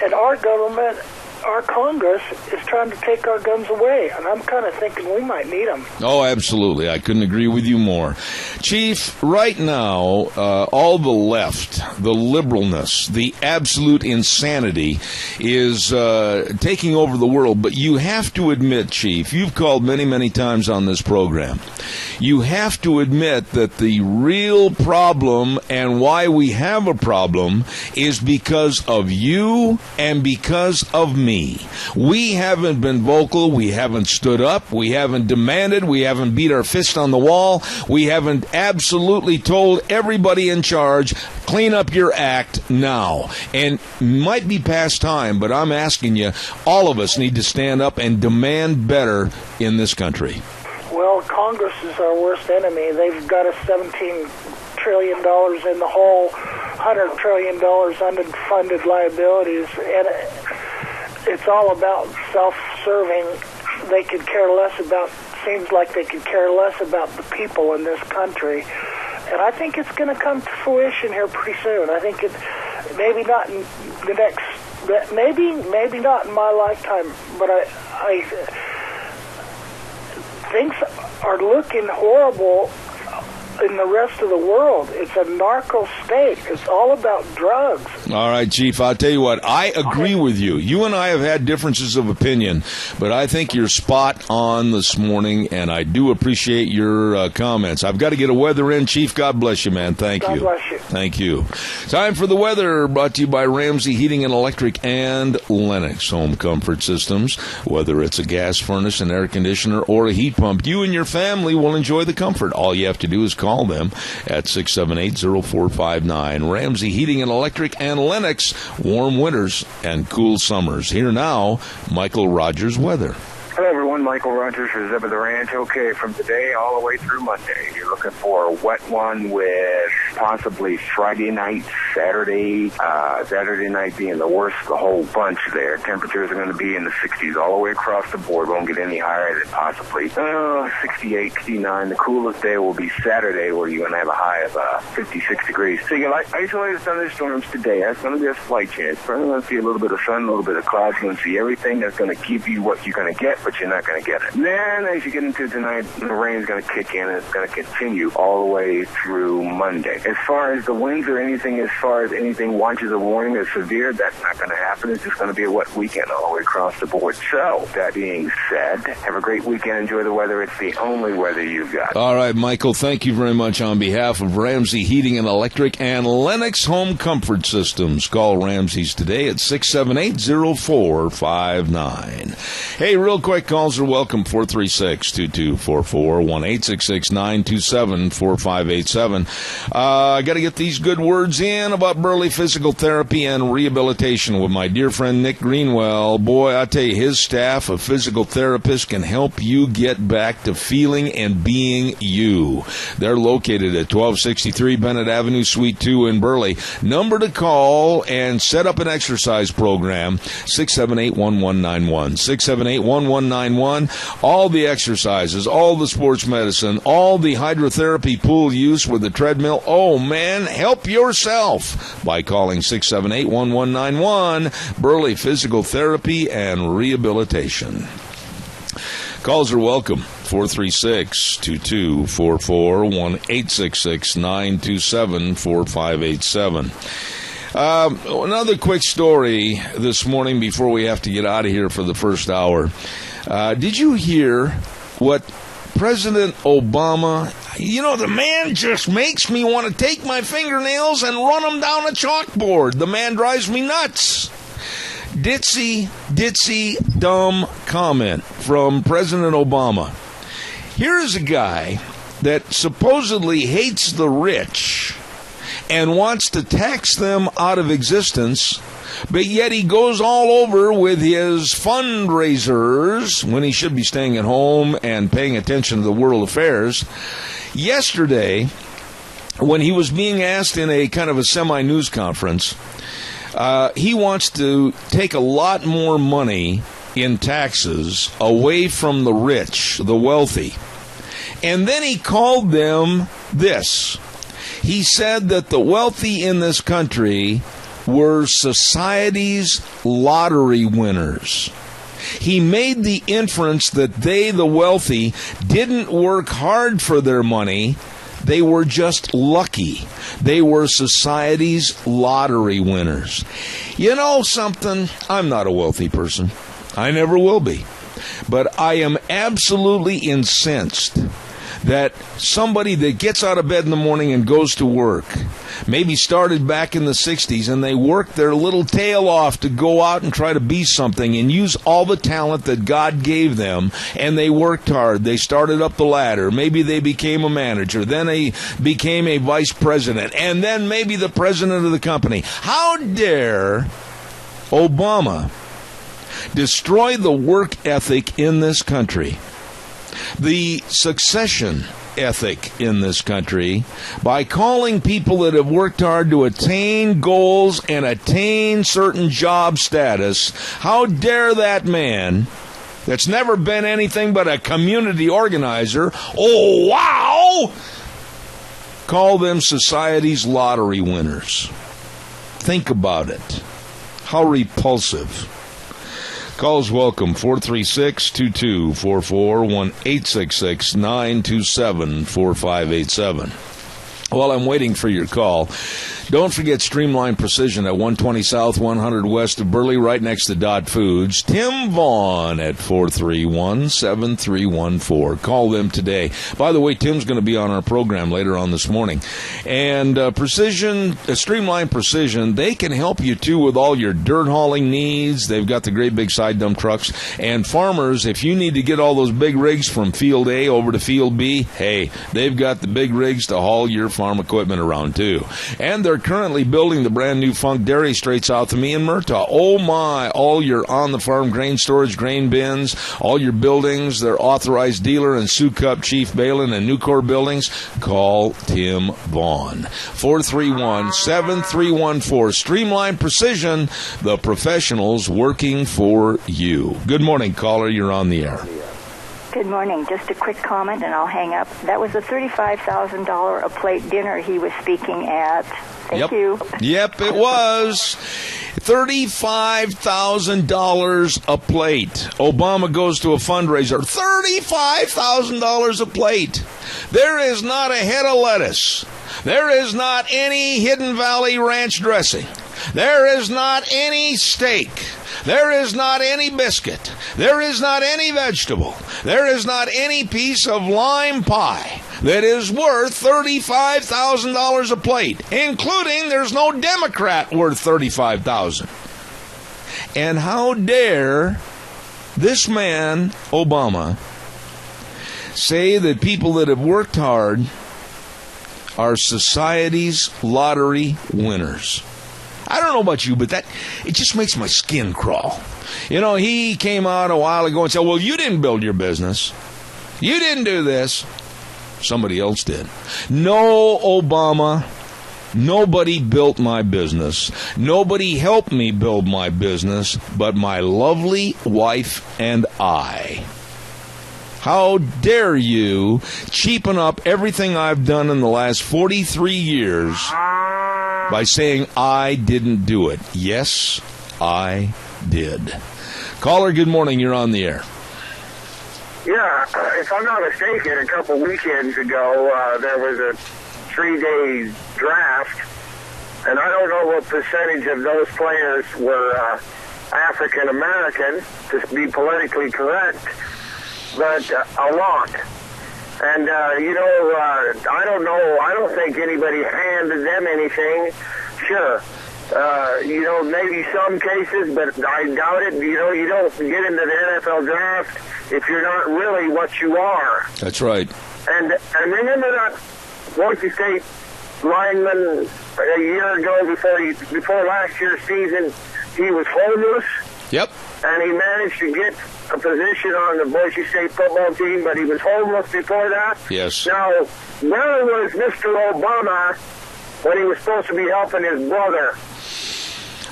and our government, our Congress is trying to take our guns away, and I'm kind of thinking we might need them. Oh, absolutely. I couldn't agree with you more. Chief, right now, all the left, the liberalness, the absolute insanity is taking over the world. But you have to admit, Chief, you've called many, many times on this program. You have to admit that the real problem and why we have a problem is because of you and because of me. We haven't been vocal. We haven't stood up. We haven't demanded. We haven't beat our fist on the wall. We haven't absolutely told everybody in charge, clean up your act now. And might be past time, but I'm asking you, all of us need to stand up and demand better in this country. Well, Congress is our worst enemy. They've got us $17 trillion in the hole, $100 trillion unfunded liabilities, and it's all about self-serving. They could care less about, seems like they could care less about the people in this country. And I think it's going to come to fruition here pretty soon. I think it, maybe not in the next, maybe not in my lifetime, but I things are looking horrible in the rest of the world. It's a narco state. It's all about drugs. All right, Chief, I'll tell you what, I agree with you. You and I have had differences of opinion, but I think you're spot on this morning, and I do appreciate your comments. I've got to get a weather in. Chief, God bless you, man. Thank you. God bless you. Thank you. Time for the weather, brought to you by Ramsey Heating and Electric and Lennox Home Comfort Systems. Whether it's a gas furnace, an air conditioner, or a heat pump, you and your family will enjoy the comfort. All you have to do is call them at 678-0459. Ramsey Heating and Electric and Lennox, warm winters and cool summers. Here now, Michael Rogers weather. Hello, everyone. Michael Rogers for Zeb of the Ranch. Okay, from today all the way through Monday, you're looking for a wet one with possibly Friday night, Saturday night being the worst of the whole bunch there. Temperatures are going to be in the 60s all the way across the board. Won't get any higher than possibly 68, 69. The coolest day will be Saturday, where you're going to have a high of 56 degrees. So you got isolated thunderstorms today. That's going to be a slight chance. We're going to see a little bit of sun, a little bit of clouds. You're going to see everything that's going to give you what you're going to get, but you're not going to get it. And then as you get into tonight, the rain's going to kick in, and it's going to continue all the way through Monday. As far as the winds or anything, as far as anything watches a warning is severe, that's not going to happen. It's just going to be a wet weekend all the way across the board. So, that being said, have a great weekend. Enjoy the weather. It's the only weather you've got. All right, Michael, thank you very much on behalf of Ramsey Heating and Electric and Lennox Home Comfort Systems. Call Ramsey's today at 678-0459. Hey, real quick, calls are welcome. 436-2244, 1-866-927-4587. I got to get these good words in about Burley Physical Therapy and Rehabilitation with my dear friend Nick Greenwell. Boy, I tell you, his staff of physical therapists can help you get back to feeling and being you. They're located at 1263 Bennett Avenue, Suite 2 in Burley. Number to call and set up an exercise program, 678-1191. 678-1191. All the exercises, all the sports medicine, all the hydrotherapy pool use with the treadmill. Oh, man, help yourself by calling 678-1191, Burley Physical Therapy and Rehabilitation. Calls are welcome. 436-2244, 1-866-927-4587. Another quick story this morning before we have to get out of here for the first hour. Did you hear what President Obama, the man just makes me want to take my fingernails and run them down a chalkboard. The man drives me nuts. Ditzy, dumb comment from President Obama. Here's a guy that supposedly hates the rich and wants to tax them out of existence, but yet he goes all over with his fundraisers when he should be staying at home and paying attention to the world affairs. Yesterday, when he was being asked in a kind of a semi-news conference, he wants to take a lot more money in taxes away from the rich, the wealthy. And then he called them this. He said that the wealthy in this country were society's lottery winners. He made the inference that they, the wealthy, didn't work hard for their money. They were just lucky. They were society's lottery winners. You know something? I'm not a wealthy person. I never will be. But I am absolutely incensed that somebody that gets out of bed in the morning and goes to work, maybe started back in the 60s, and they work their little tail off to go out and try to be something and use all the talent that God gave them, and they worked hard. They started up the ladder. Maybe they became a manager. Then they became a vice president, and then maybe the president of the company. How dare Obama destroy the work ethic in this country, the succession ethic in this country, by calling people that have worked hard to attain goals and attain certain job status? How dare that man that's never been anything but a community organizer, oh wow, call them society's lottery winners? Think about it. How repulsive. Calls welcome, 436-2244, 1-866-927-4587. While I'm waiting for your call, don't forget Streamline Precision at 120 South, 100 West of Burley, right next to Dot Foods. Tim Vaughn at 431-7314. Call them today. By the way, Tim's going to be on our program later on this morning. And Streamline Precision, they can help you, too, with all your dirt hauling needs. They've got the great big side dump trucks. And farmers, if you need to get all those big rigs from Field A over to Field B, hey, they've got the big rigs to haul your farm equipment around, too. And they're currently building the brand new Funk Dairy straight south of me in Murtaugh. Oh my, all your on-the-farm grain storage, grain bins, all your buildings, their authorized dealer and Sioux Cup, Chief Balin, and Nucor buildings, call Tim Vaughn. 431-7314. Streamline Precision, the professionals working for you. Good morning, caller. You're on the air. Good morning. Just a quick comment, and I'll hang up. That was a $35,000 a plate dinner he was speaking at. Thank you. Yep, it was. $35,000 a plate. Obama goes to a fundraiser. $35,000 a plate. There is not a head of lettuce. There is not any Hidden Valley Ranch dressing. There is not any steak. There is not any biscuit. There is not any vegetable. There is not any piece of lime pie that is worth $35,000 a plate, including there's no Democrat worth $35,000. And how dare this man, Obama, say that people that have worked hard are society's lottery winners. I don't know about you, but it just makes my skin crawl. You know, he came out a while ago and said, well, you didn't build your business. You didn't do this. Somebody else did. No, Obama, nobody built my business. Nobody helped me build my business but my lovely wife and I. How dare you cheapen up everything I've done in the last 43 years by saying I didn't do it? Yes, I did. Caller, good morning. You're on the air. Yeah, if I'm not mistaken, a couple weekends ago, there was a 3-day draft, and I don't know what percentage of those players were African American, to be politically correct, but a lot. And, I don't know. I don't think anybody handed them anything. Sure. Maybe some cases, but I doubt it. You don't get into the NFL draft if you're not really what you are. That's right. And remember that Boise State lineman a year ago before last year's season, he was homeless? Yep. And he managed to get a position on the Boise State football team, but he was homeless before that? Yes. Now, where was Mr. Obama when he was supposed to be helping his brother?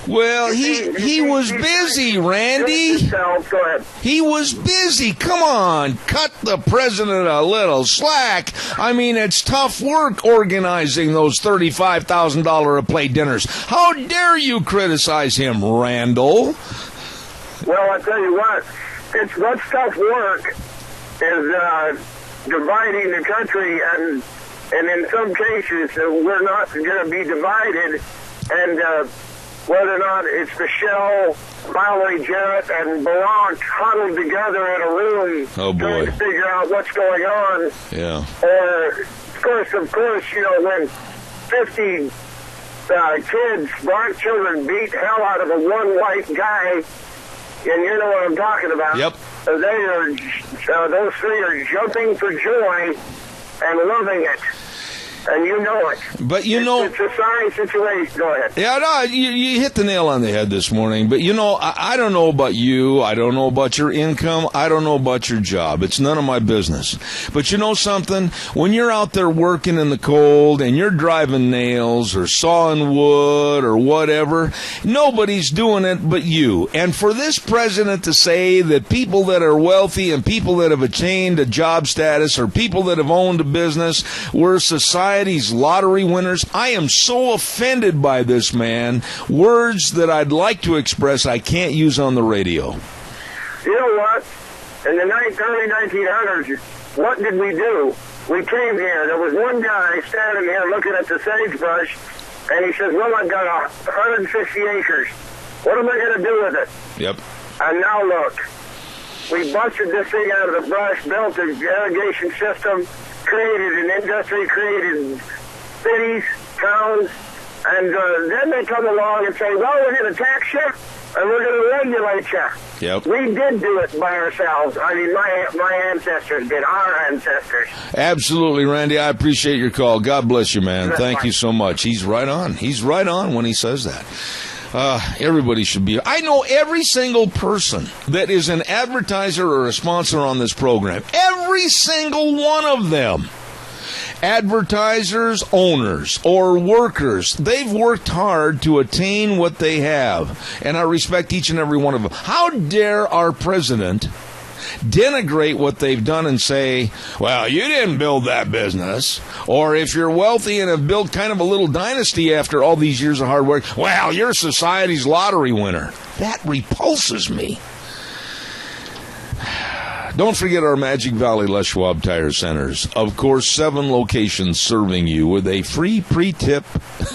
Well, he was busy, Randy. Go ahead. He was busy. Come on, cut the president a little slack. I mean, it's tough work organizing those $35,000 a plate dinners. How dare you criticize him, Randall? Well, I tell you what, what's tough work is dividing the country, and in some cases we're not going to be divided, and whether or not it's Michelle, Valerie Jarrett, and Barack huddled together in a room trying to figure out what's going on. Yeah. Or, of course, when 50 kids, black children, beat hell out of a one white guy, and you know what I'm talking about. Yep. Those three are jumping for joy and loving it. And you know it. But it's a sorry situation. Go ahead. Yeah, no, you hit the nail on the head this morning. But, I don't know about you. I don't know about your income. I don't know about your job. It's none of my business. But you know something? When you're out there working in the cold and you're driving nails or sawing wood or whatever, nobody's doing it but you. And for this president to say that people that are wealthy and people that have attained a job status or people that have owned a business were society's lottery winners, I am so offended by this man. Words that I'd like to express I can't use on the radio. You know what? In the early 1900s, what did we do? we came here. There was one guy standing here looking at the sagebrush, and he says, well, I've got 150 acres. What am I going to do with it? Yep. And now look, we busted this thing out of the brush, built an irrigation system, created an industry, created cities, towns, and then they come along and say, well, we're going to tax you, and we're going to regulate you. Yep. We did do it by ourselves. I mean, my ancestors did, our ancestors. Absolutely, Randy. I appreciate your call. God bless you, man. Thank you so much. He's right on. He's right on when he says that. Everybody should be. I know every single person that is an advertiser or a sponsor on this program. Every single one of them. Advertisers, owners, or workers, they've worked hard to attain what they have. And I respect each and every one of them. How dare our president denigrate what they've done and say, well, you didn't build that business. Or if you're wealthy and have built kind of a little dynasty after all these years of hard work, well, you're society's lottery winner. That repulses me. Don't forget our Magic Valley Les Schwab Tire Centers. Of course, 7 locations serving you with a free pre-tip.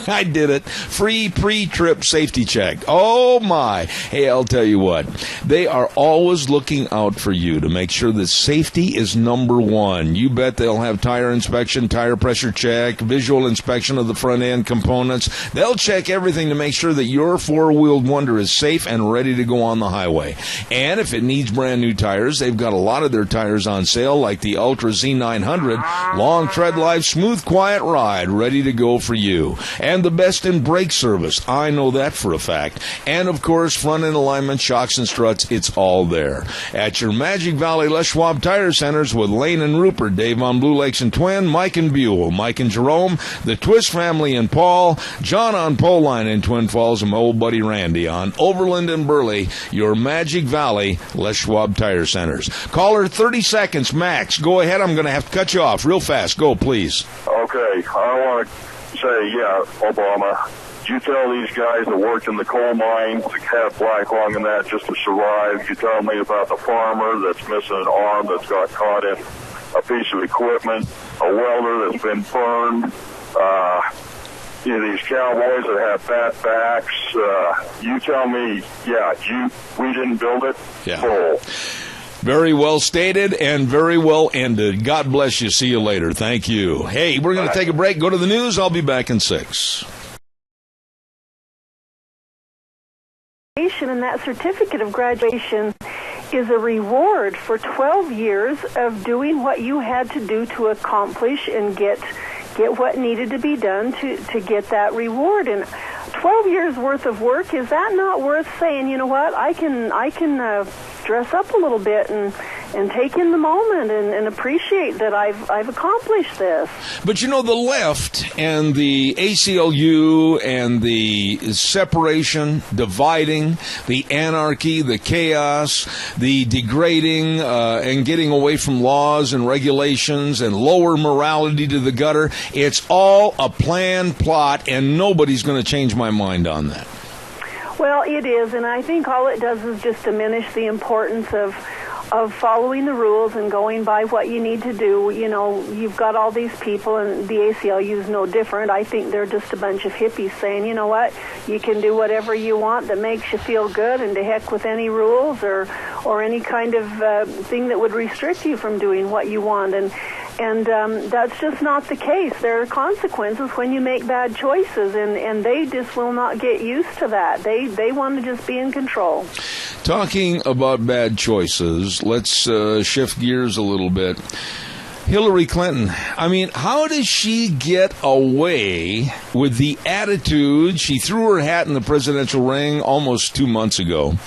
I did it. Free pre-trip safety check. Oh, my. Hey, I'll tell you what. They are always looking out for you to make sure that safety is number one. You bet they'll have tire inspection, tire pressure check, visual inspection of the front end components. They'll check everything to make sure that your four-wheeled wonder is safe and ready to go on the highway. And if it needs brand new tires, they've got a lot of their tires on sale, like the Ultra Z900, long tread life, smooth, quiet ride, ready to go for you. And the best in brake service. I know that for a fact. And of course, front end alignment, shocks and struts, it's all there. At your Magic Valley Les Schwab Tire Centers with Lane and Rupert, Dave on Blue Lakes and Twin, Mike and Buell, Mike and Jerome, the Twist family and Paul, John on Pole Line in Twin Falls, and my old buddy Randy on Overland and Burley, your Magic Valley Les Schwab Tire Centers. Caller, 30 seconds max. Go ahead. I'm going to have to cut you off real fast. Go, please. Okay. I want to say, yeah, Obama, you tell these guys that worked in the coal mines that have black lung and that just to survive. You tell me about the farmer that's missing an arm that's got caught in a piece of equipment, a welder that's been burned, these cowboys that have fat backs. You tell me, yeah, we didn't build it. Yeah. Bull. Very well stated and very well ended. God bless you. See you later. Thank you. Hey, we're going to take a break. Go to the news. I'll be back in 6. And that certificate of graduation is a reward for 12 years of doing what you had to do to accomplish and get what needed to be done to get that reward. And 12 years worth of work, is that not worth saying, you know what, I can dress up a little bit and take in the moment and appreciate that I've accomplished this. But you know, the left and the ACLU and the separation, dividing, the anarchy, the chaos, the degrading and getting away from laws and regulations and lower morality to the gutter, it's all a planned plot, and nobody's going to change my mind on that. Well, it is, and I think all it does is just diminish the importance of following the rules and going by what you need to do. You know, you've got all these people, and the ACLU is no different. I think they're just a bunch of hippies saying, you know what, you can do whatever you want that makes you feel good, and to heck with any rules or any kind of thing that would restrict you from doing what you want. And that's just not the case. There are consequences when you make bad choices, and they just will not get used to that. They want to just be in control. Talking about bad choices, let's shift gears a little bit. Hillary Clinton, I mean, how does she get away with the attitude? She threw her hat in the presidential ring almost 2 months ago.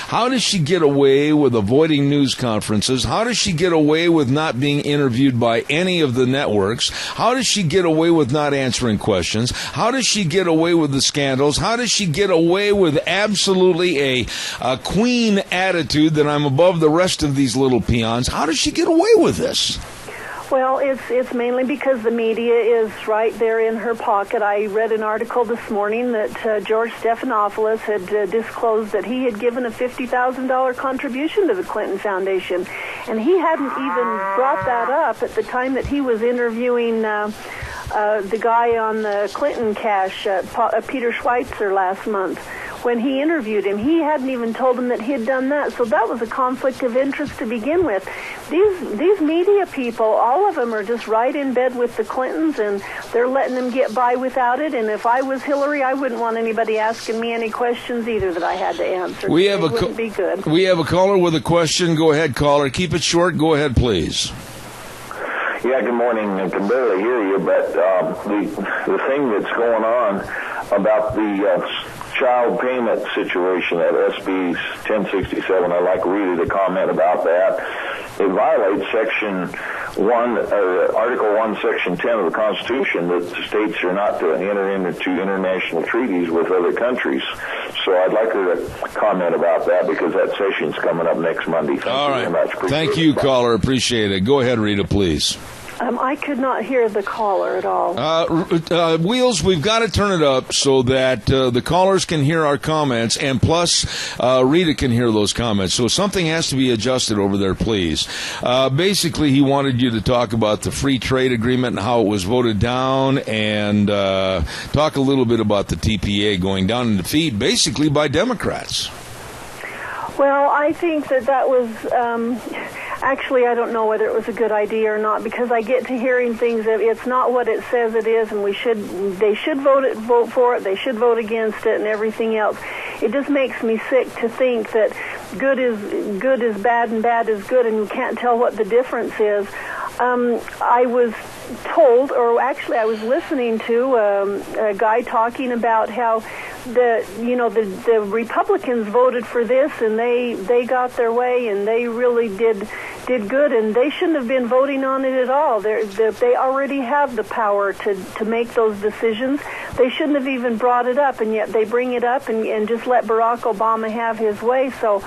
How does she get away with avoiding news conferences? How does she get away with not being interviewed by any of the networks? How does she get away with not answering questions? How does she get away with the scandals? How does she get away with absolutely a queen attitude that I'm above the rest of these little peons? How does she get away with this? Well, it's mainly because the media is right there in her pocket. I read an article this morning that George Stephanopoulos had disclosed that he had given a $50,000 contribution to the Clinton Foundation, and he hadn't even brought that up at the time that he was interviewing the guy on the Clinton cash, Peter Schweitzer, last month. When he interviewed him, he hadn't even told him that he had done that. So that was a conflict of interest to begin with. These media people, all of them are just right in bed with the Clintons, and they're letting them get by without it. And if I was Hillary, I wouldn't want anybody asking me any questions either that I had to answer. It wouldn't be good. We have a caller with a question. Go ahead, caller. Keep it short. Go ahead, please. Yeah, good morning. I can barely hear you, but the thing that's going on about the child payment situation at SB 1067, I'd like Rita to comment about that. It violates Section 1, Article 1, Section 10 of the Constitution that the states are not to enter into international treaties with other countries. So I'd like her to comment about that because that session's coming up next Monday. Thank you very much. Thank you, caller. Appreciate it. Go ahead, Rita, please. I could not hear the caller at all. Wheels, we've got to turn it up so that the callers can hear our comments, and plus Rita can hear those comments. So something has to be adjusted over there, please. Basically, he wanted you to talk about the free trade agreement and how it was voted down, and talk a little bit about the TPA going down in defeat, basically by Democrats. Well, I think that was... Actually, I don't know whether it was a good idea or not, because I get to hearing things that it's not what it says it is, and they should vote for it, they should vote against it, and everything else. It just makes me sick to think that good is bad and bad is good, and you can't tell what the difference is. I was told, or actually I was listening to a guy talking about how the Republicans voted for this, and they got their way, and they really did good, and they shouldn't have been voting on it at all. They already have the power to make those decisions. They shouldn't have even brought it up, and yet they bring it up and just let Barack Obama have his way. So,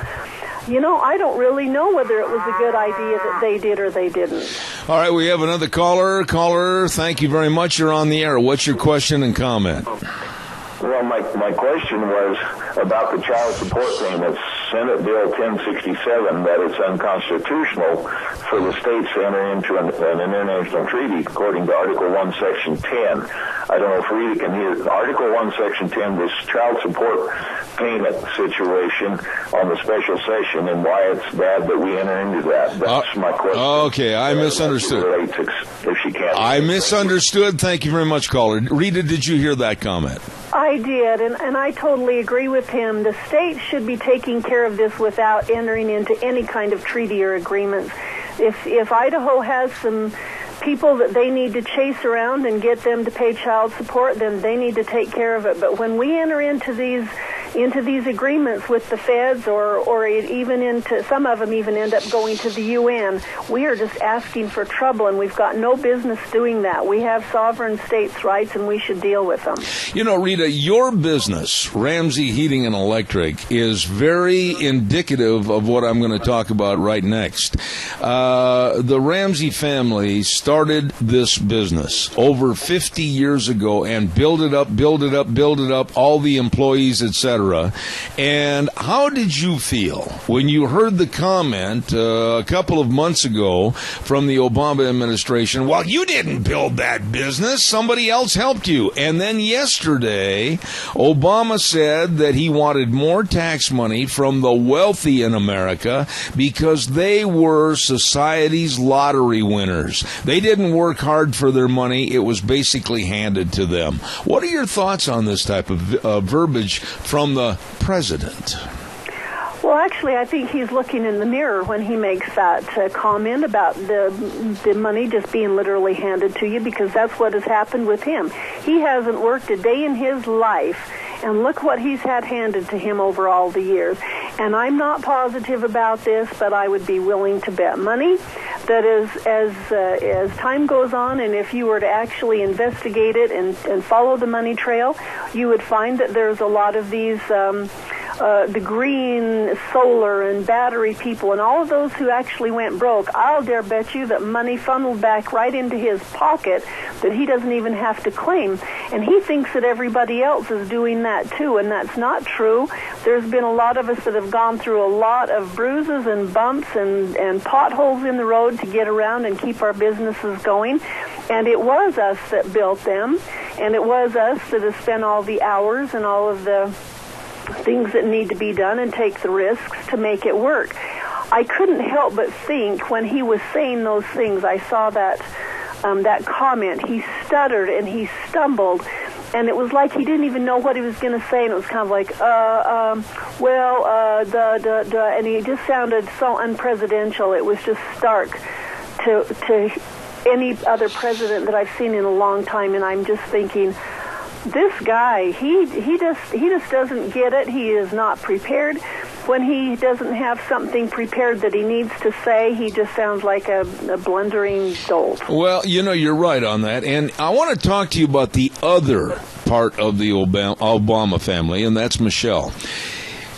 I don't really know whether it was a good idea that they did or they didn't. All right, we have another caller. Caller, thank you very much. You're on the air. What's your question and comment? Well, my question was about the child support payments. Senate Bill 1067, that it's unconstitutional for the states to enter into an international treaty according to Article 1, Section 10. I don't know if Rita can hear. Article 1, Section 10, this child support payment situation on the special session, and why it's bad that we enter into that. That's my question. Okay, I misunderstood. If she can't. I misunderstood. Thank you very much, caller. Rita, did you hear that comment? I did, and I totally agree with him. The states should be taking care of this without entering into any kind of treaty or agreements. If Idaho has some people that they need to chase around and get them to pay child support, then they need to take care of it. But when we enter into these agreements with the feds, or even into some of them even end up going to the UN, we are just asking for trouble, and we've got no business doing that. We have sovereign states' rights, and we should deal with them. Rita, your business, Ramsey Heating and Electric, is very indicative of what I'm going to talk about right next. The Ramsey family started this business over 50 years ago and built it up, all the employees, etc. And how did you feel when you heard the comment a couple of months ago from the Obama administration, well, you didn't build that business, somebody else helped you? And then yesterday, Obama said that he wanted more tax money from the wealthy in America because they were society's lottery winners. They didn't work hard for their money. It was basically handed to them. What are your thoughts on this type of verbiage from the president? Well, actually, I think he's looking in the mirror when he makes that comment about the money just being literally handed to you, because that's what has happened with him. He hasn't worked a day in his life, and look what he's had handed to him over all the years. And I'm not positive about this, but I would be willing to bet money that as time goes on, and if you were to actually investigate it and follow the money trail, you would find that there's a lot of these the green solar and battery people and all of those who actually went broke, I'll dare bet you that money funneled back right into his pocket that he doesn't even have to claim. And he thinks that everybody else is doing that too, and that's not true. There's been a lot of us that have gone through a lot of bruises and bumps and potholes in the road to get around and keep our businesses going. And it was us that built them, and it was us that have spent all the hours and all of the things that need to be done and take the risks to make it work. I couldn't help but think when he was saying those things, I saw that comment, he stuttered and he stumbled, and it was like he didn't even know what he was going to say, and it was kind of like, and he just sounded so unpresidential. It was just stark to any other president that I've seen in a long time, and I'm just thinking, this guy, he just doesn't get it. He is not prepared. When he doesn't have something prepared that he needs to say, he just sounds like a blundering dolt. Well, you're right on that. And I want to talk to you about the other part of the Obama family, and that's Michelle.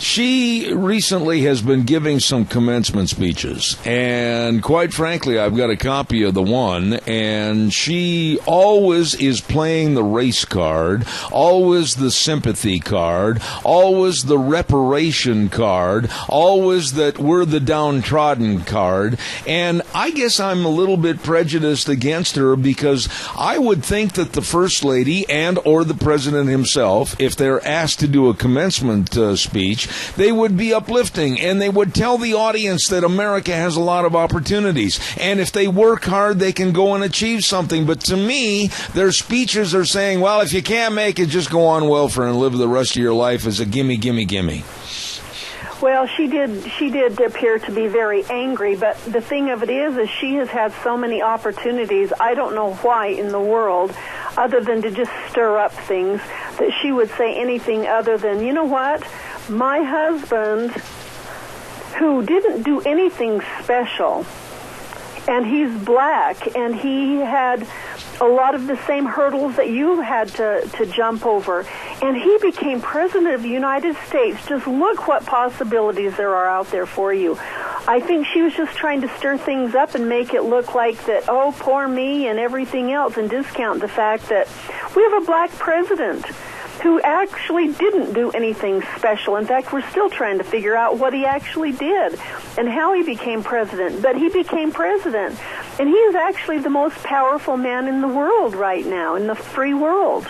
She recently has been giving some commencement speeches, and quite frankly, I've got a copy of the one, and she always is playing the race card, always the sympathy card, always the reparation card, always that we're the downtrodden card, and I guess I'm a little bit prejudiced against her because I would think that the First Lady and or the President himself, if they're asked to do a commencement speech, they would be uplifting, and they would tell the audience that America has a lot of opportunities, and if they work hard, they can go and achieve something. But to me, their speeches are saying, well, if you can't make it, just go on welfare and live the rest of your life as a gimme, gimme, gimme. Well, she did appear to be very angry, but the thing of it is she has had so many opportunities. I don't know why in the world, other than to just stir up things, that she would say anything other than, you know what? My husband, who didn't do anything special, and he's black, and he had a lot of the same hurdles that you had to jump over, and he became President of the United States. Just look what possibilities there are out there for you. I think she was just trying to stir things up and make it look like that, oh, poor me and everything else, and discount the fact that we have a black president who actually didn't do anything special. In fact, we're still trying to figure out what he actually did and how he became president. But he became president, and he is actually the most powerful man in the world right now, in the free world.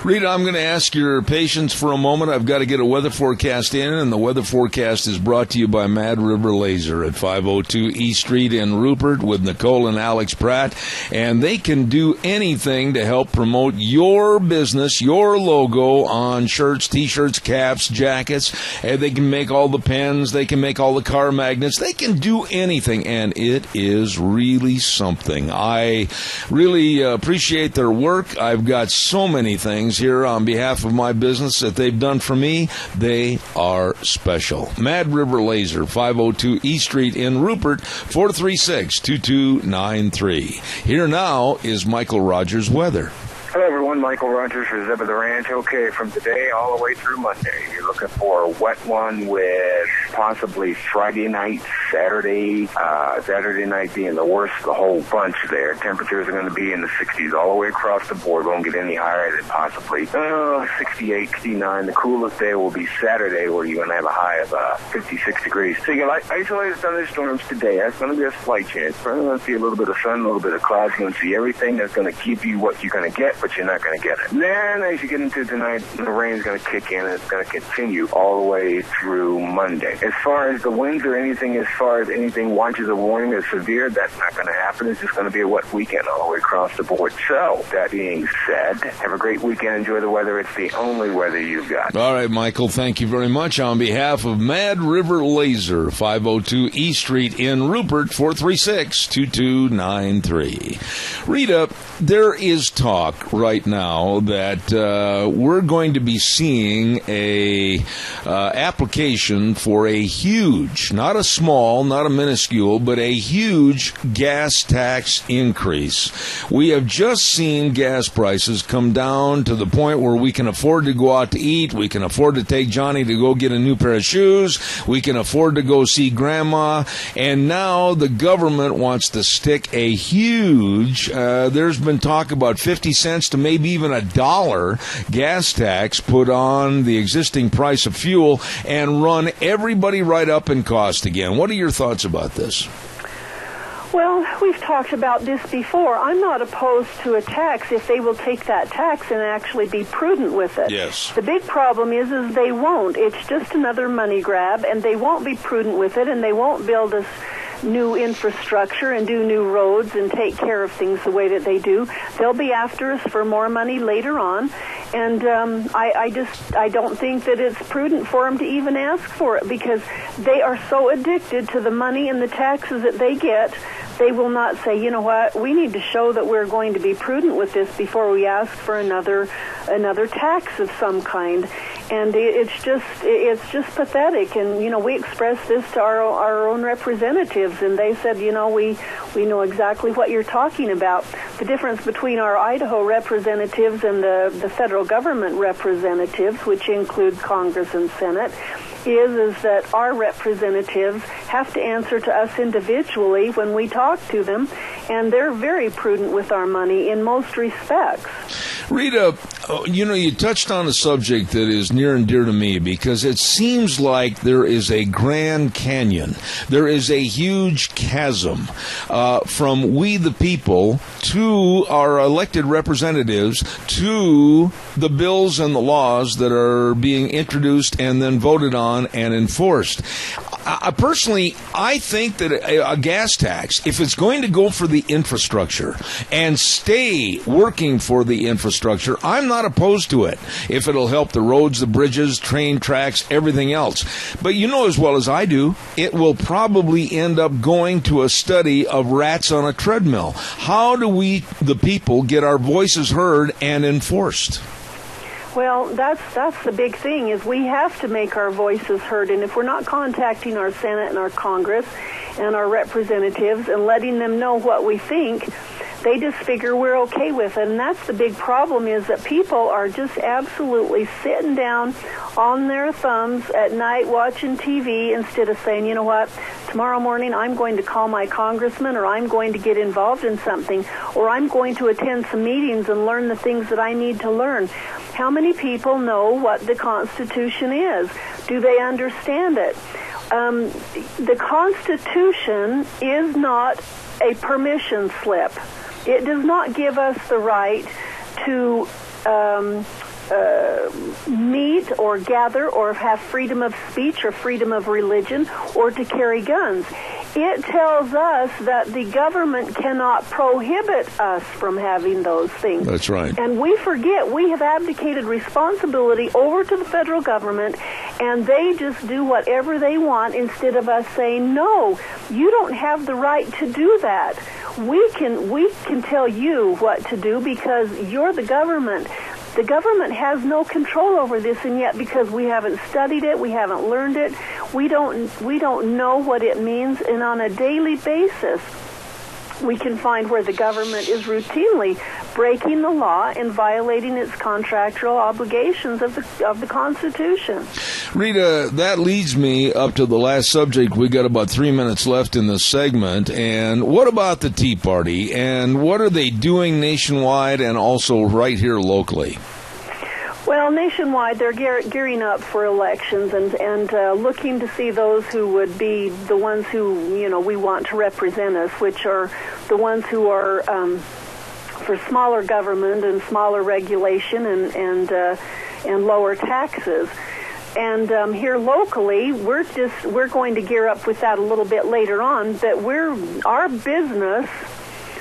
Rita, I'm going to ask your patience for a moment. I've got to get a weather forecast in, and the weather forecast is brought to you by Mad River Laser at 502 East Street in Rupert with Nicole and Alex Pratt, and they can do anything to help promote your business, your logo on shirts, T-shirts, caps, jackets. And they can make all the pens. They can make all the car magnets. They can do anything, and it is really something. I really appreciate their work. I've got so many things here on behalf of my business that they've done for me. They are special. Mad River Laser, 502 East Street in Rupert, 436-2293. Here now is Michael Rogers' weather. Hello, everyone. Michael Rogers for Zeb of the Ranch. Okay, from today all the way through Monday, you're looking for a wet one with possibly Friday night, Saturday night being the worst of the whole bunch there. Temperatures are going to be in the 60s all the way across the board. Won't get any higher than possibly 68, 69. The coolest day will be Saturday, where you're going to have a high of 56 degrees. So you got isolated thunderstorms today. That's going to be a slight chance. We're going to see a little bit of sun, a little bit of clouds. You're going to see everything that's going to give you what you're going to get, but you're not going to get it. And then as you get into tonight, the rain's going to kick in, and it's going to continue all the way through Monday. As far as the winds or anything, as far as anything watches a warning is severe, that's not going to happen. It's just going to be a wet weekend all the way across the board. So, that being said, have a great weekend. Enjoy the weather. It's the only weather you've got. All right, Michael, thank you very much. On behalf of Mad River Laser, 502 East Street in Rupert, 436-2293. Rita, there is talk right now that we're going to be seeing a application for a huge, not a small, not a minuscule, but a huge gas tax increase. We have just seen gas prices come down to the point where we can afford to go out to eat, we can afford to take Johnny to go get a new pair of shoes, we can afford to go see Grandma, and now the government wants to stick a huge, there's been talk about 50 cents to maybe even $1 gas tax put on the existing price of fuel and run everybody right up in cost again. What are your thoughts about this? Well, we've talked about this before. I'm not opposed to a tax if they will take that tax and actually be prudent with it. Yes. The big problem is they won't. It's just another money grab, and they won't be prudent with it, and they won't build us new infrastructure and do new roads and take care of things the way that they do. They'll be after us for more money later on, and I don't think that it's prudent for them to even ask for it, because they are so addicted to the money and the taxes that they get. They will not say, you know what, we need to show that we're going to be prudent with this before we ask for another tax of some kind. And it's just pathetic. And, you know, we expressed this to our own representatives, and they said, you know, we know exactly what you're talking about. The difference between our Idaho representatives and the federal government representatives, which include Congress and Senate, is that our representatives have to answer to us individually when we talk to them, and they're very prudent with our money in most respects. Rita, you know, you touched on a subject that is near and dear to me, because it seems like there is a Grand Canyon. There is a huge chasm from we the people to our elected representatives to the bills and the laws that are being introduced and then voted on and enforced. Personally, I think that a gas tax, if it's going to go for the infrastructure and stay working for the infrastructure, I'm not opposed to it if it'll help the roads, the bridges, train tracks, everything else. But you know as well as I do, it will probably end up going to a study of rats on a treadmill. How do we, the people, get our voices heard and enforced? Well, that's the big thing, is we have to make our voices heard, and if we're not contacting our Senate and our Congress and our representatives and letting them know what we think, they just figure we're okay with it. And that's the big problem, is that people are just absolutely sitting down on their thumbs at night watching TV instead of saying, you know what, tomorrow morning I'm going to call my congressman, or I'm going to get involved in something, or I'm going to attend some meetings and learn the things that I need to learn. How many people know what the Constitution is? Do they understand it? The Constitution is not a permission slip. It does not give us the right to meet or gather or have freedom of speech or freedom of religion or to carry guns. It tells us that the government cannot prohibit us from having those things. That's right. And we forget we have abdicated responsibility over to the federal government, and they just do whatever they want instead of us saying, no, you don't have the right to do that. We can tell you what to do because you're the government. The government has no control over this, and yet because we haven't studied it, we haven't learned it, we don't know what it means, and on a daily basis we can find where the government is routinely breaking the law and violating its contractual obligations of the Constitution. Rita, that leads me up to the last subject. We got about 3 minutes left in this segment. And what about the Tea Party? And what are they doing nationwide and also right here locally? Well, nationwide, they're gearing up for elections and looking to see those who would be the ones who, you know, we want to represent us, which are the ones who are for smaller government and smaller regulation and lower taxes. And here locally, we're going to gear up with that a little bit later on. That our business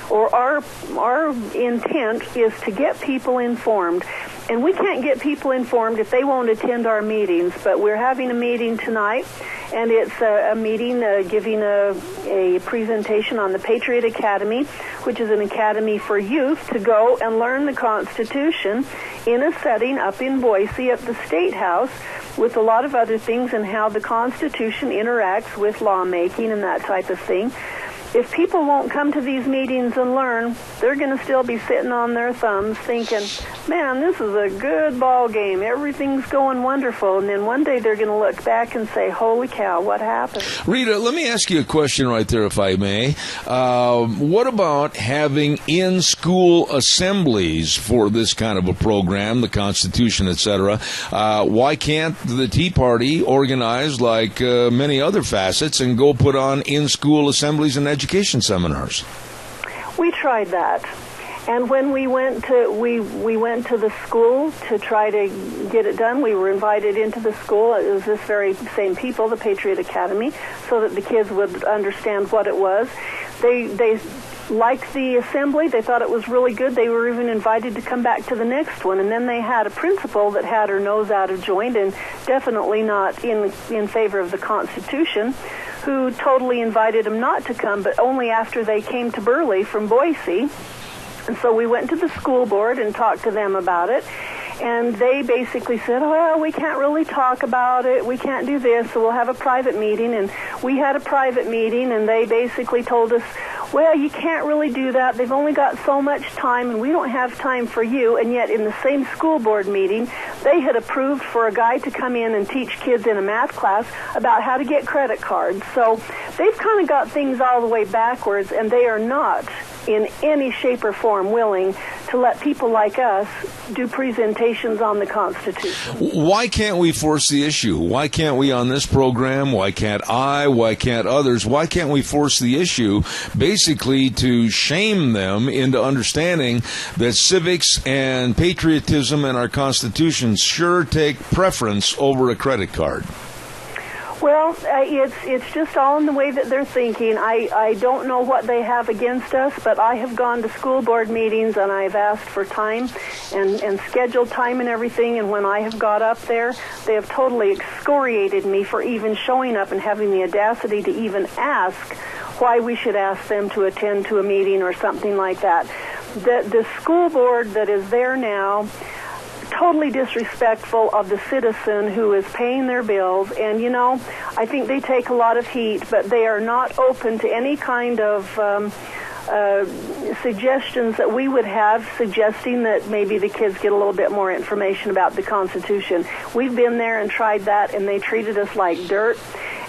or our intent is to get people informed. And we can't get people informed if they won't attend our meetings. But we're having a meeting tonight, and it's a meeting giving a presentation on the Patriot Academy, which is an academy for youth to go and learn the Constitution in a setting up in Boise at the State House, with a lot of other things, and how the Constitution interacts with lawmaking and that type of thing. If people won't come to these meetings and learn, they're going to still be sitting on their thumbs thinking, man, this is a good ball game. Everything's going wonderful. And then one day they're going to look back and say, holy cow, what happened? Rita, let me ask you a question right there, if I may. What about having in-school assemblies for this kind of a program, the Constitution, etc.? Why can't the Tea Party organize like many other facets and go put on in-school assemblies and education seminars? We tried that. And when we went to the school to try to get it done, we were invited into the school. It was this very same people, the Patriot Academy, so that the kids would understand what it was. They liked the assembly. They thought it was really good. They were even invited to come back to the next one. And then they had a principal that had her nose out of joint and definitely not in favor of the Constitution, who totally invited them not to come, but only after they came to Burley from Boise. And so we went to the school board and talked to them about it. And they basically said, well, we can't really talk about it. We can't do this, so we'll have a private meeting. And we had a private meeting, and they basically told us, well, you can't really do that. They've only got so much time, and we don't have time for you. And yet in the same school board meeting, they had approved for a guy to come in and teach kids in a math class about how to get credit cards. So they've kind of got things all the way backwards, and they are not in any shape or form willing to let people like us do presentations on the Constitution. Why can't we force the issue? Why can't we on this program? Why can't I? Why can't others? Why can't we force the issue basically to shame them into understanding that civics and patriotism and our Constitution sure take preference over a credit card? Well, it's just all in the way that they're thinking. I don't know what they have against us, but I have gone to school board meetings and I've asked for time and scheduled time and everything, and when I have got up there, they have totally excoriated me for even showing up and having the audacity to even ask why we should ask them to attend to a meeting or something like that. The school board that is there now, totally disrespectful of the citizen who is paying their bills. And, you know, I think they take a lot of heat, but they are not open to any kind of suggestions that we would have, suggesting that maybe the kids get a little bit more information about the Constitution. We've been there and tried that, and they treated us like dirt.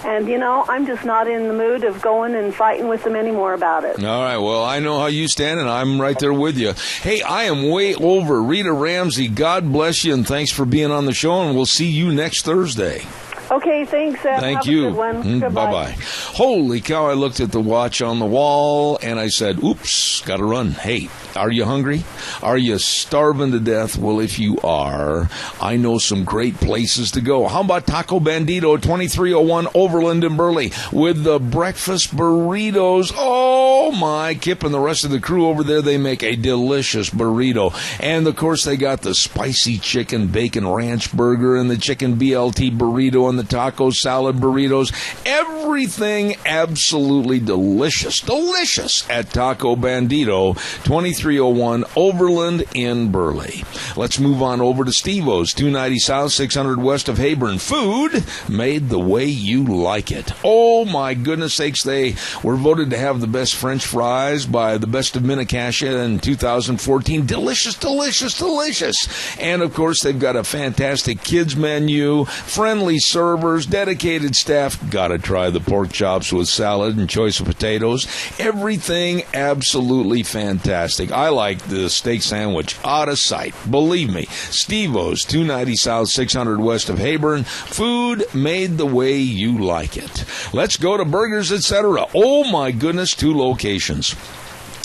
And, you know, I'm just not in the mood of going and fighting with them anymore about it. All right. Well, I know how you stand, and I'm right there with you. Hey, I am way over. Rita Ramsey, God bless you, and thanks for being on the show, and we'll see you next Thursday. Okay, thanks, Ed. Thank Have you. A good one. Goodbye. Bye-bye. Holy cow, I looked at the watch on the wall, and I said, oops, got to run. Hey, are you hungry? Are you starving to death? Well, if you are, I know some great places to go. How about Taco Bandito, 2301 Overland in Burley, with the breakfast burritos? Oh, my. Kip and the rest of the crew over there, they make a delicious burrito. And, of course, they got the spicy chicken bacon ranch burger and the chicken BLT burrito and the taco salad burritos. Everything absolutely delicious. Delicious at Taco Bandito, 2301 Overland in Burley. Let's move on over to Steve-O's, 290 South, 600 west of Hayburn. Food made the way you like it. Oh, my goodness sakes. They were voted to have the best French fries by the Best of Minnecasia in 2014. Delicious, delicious, delicious. And, of course, they've got a fantastic kids menu, friendly servers, dedicated staff. Gotta try the pork chops with salad and choice of potatoes. Everything absolutely fantastic. I like the steak sandwich out of sight. Believe me. Steve-O's, 290 South, 600 west of Hayburn. Food made the way you like it. Let's go to Burgers, etc. Oh my goodness, 2 locations.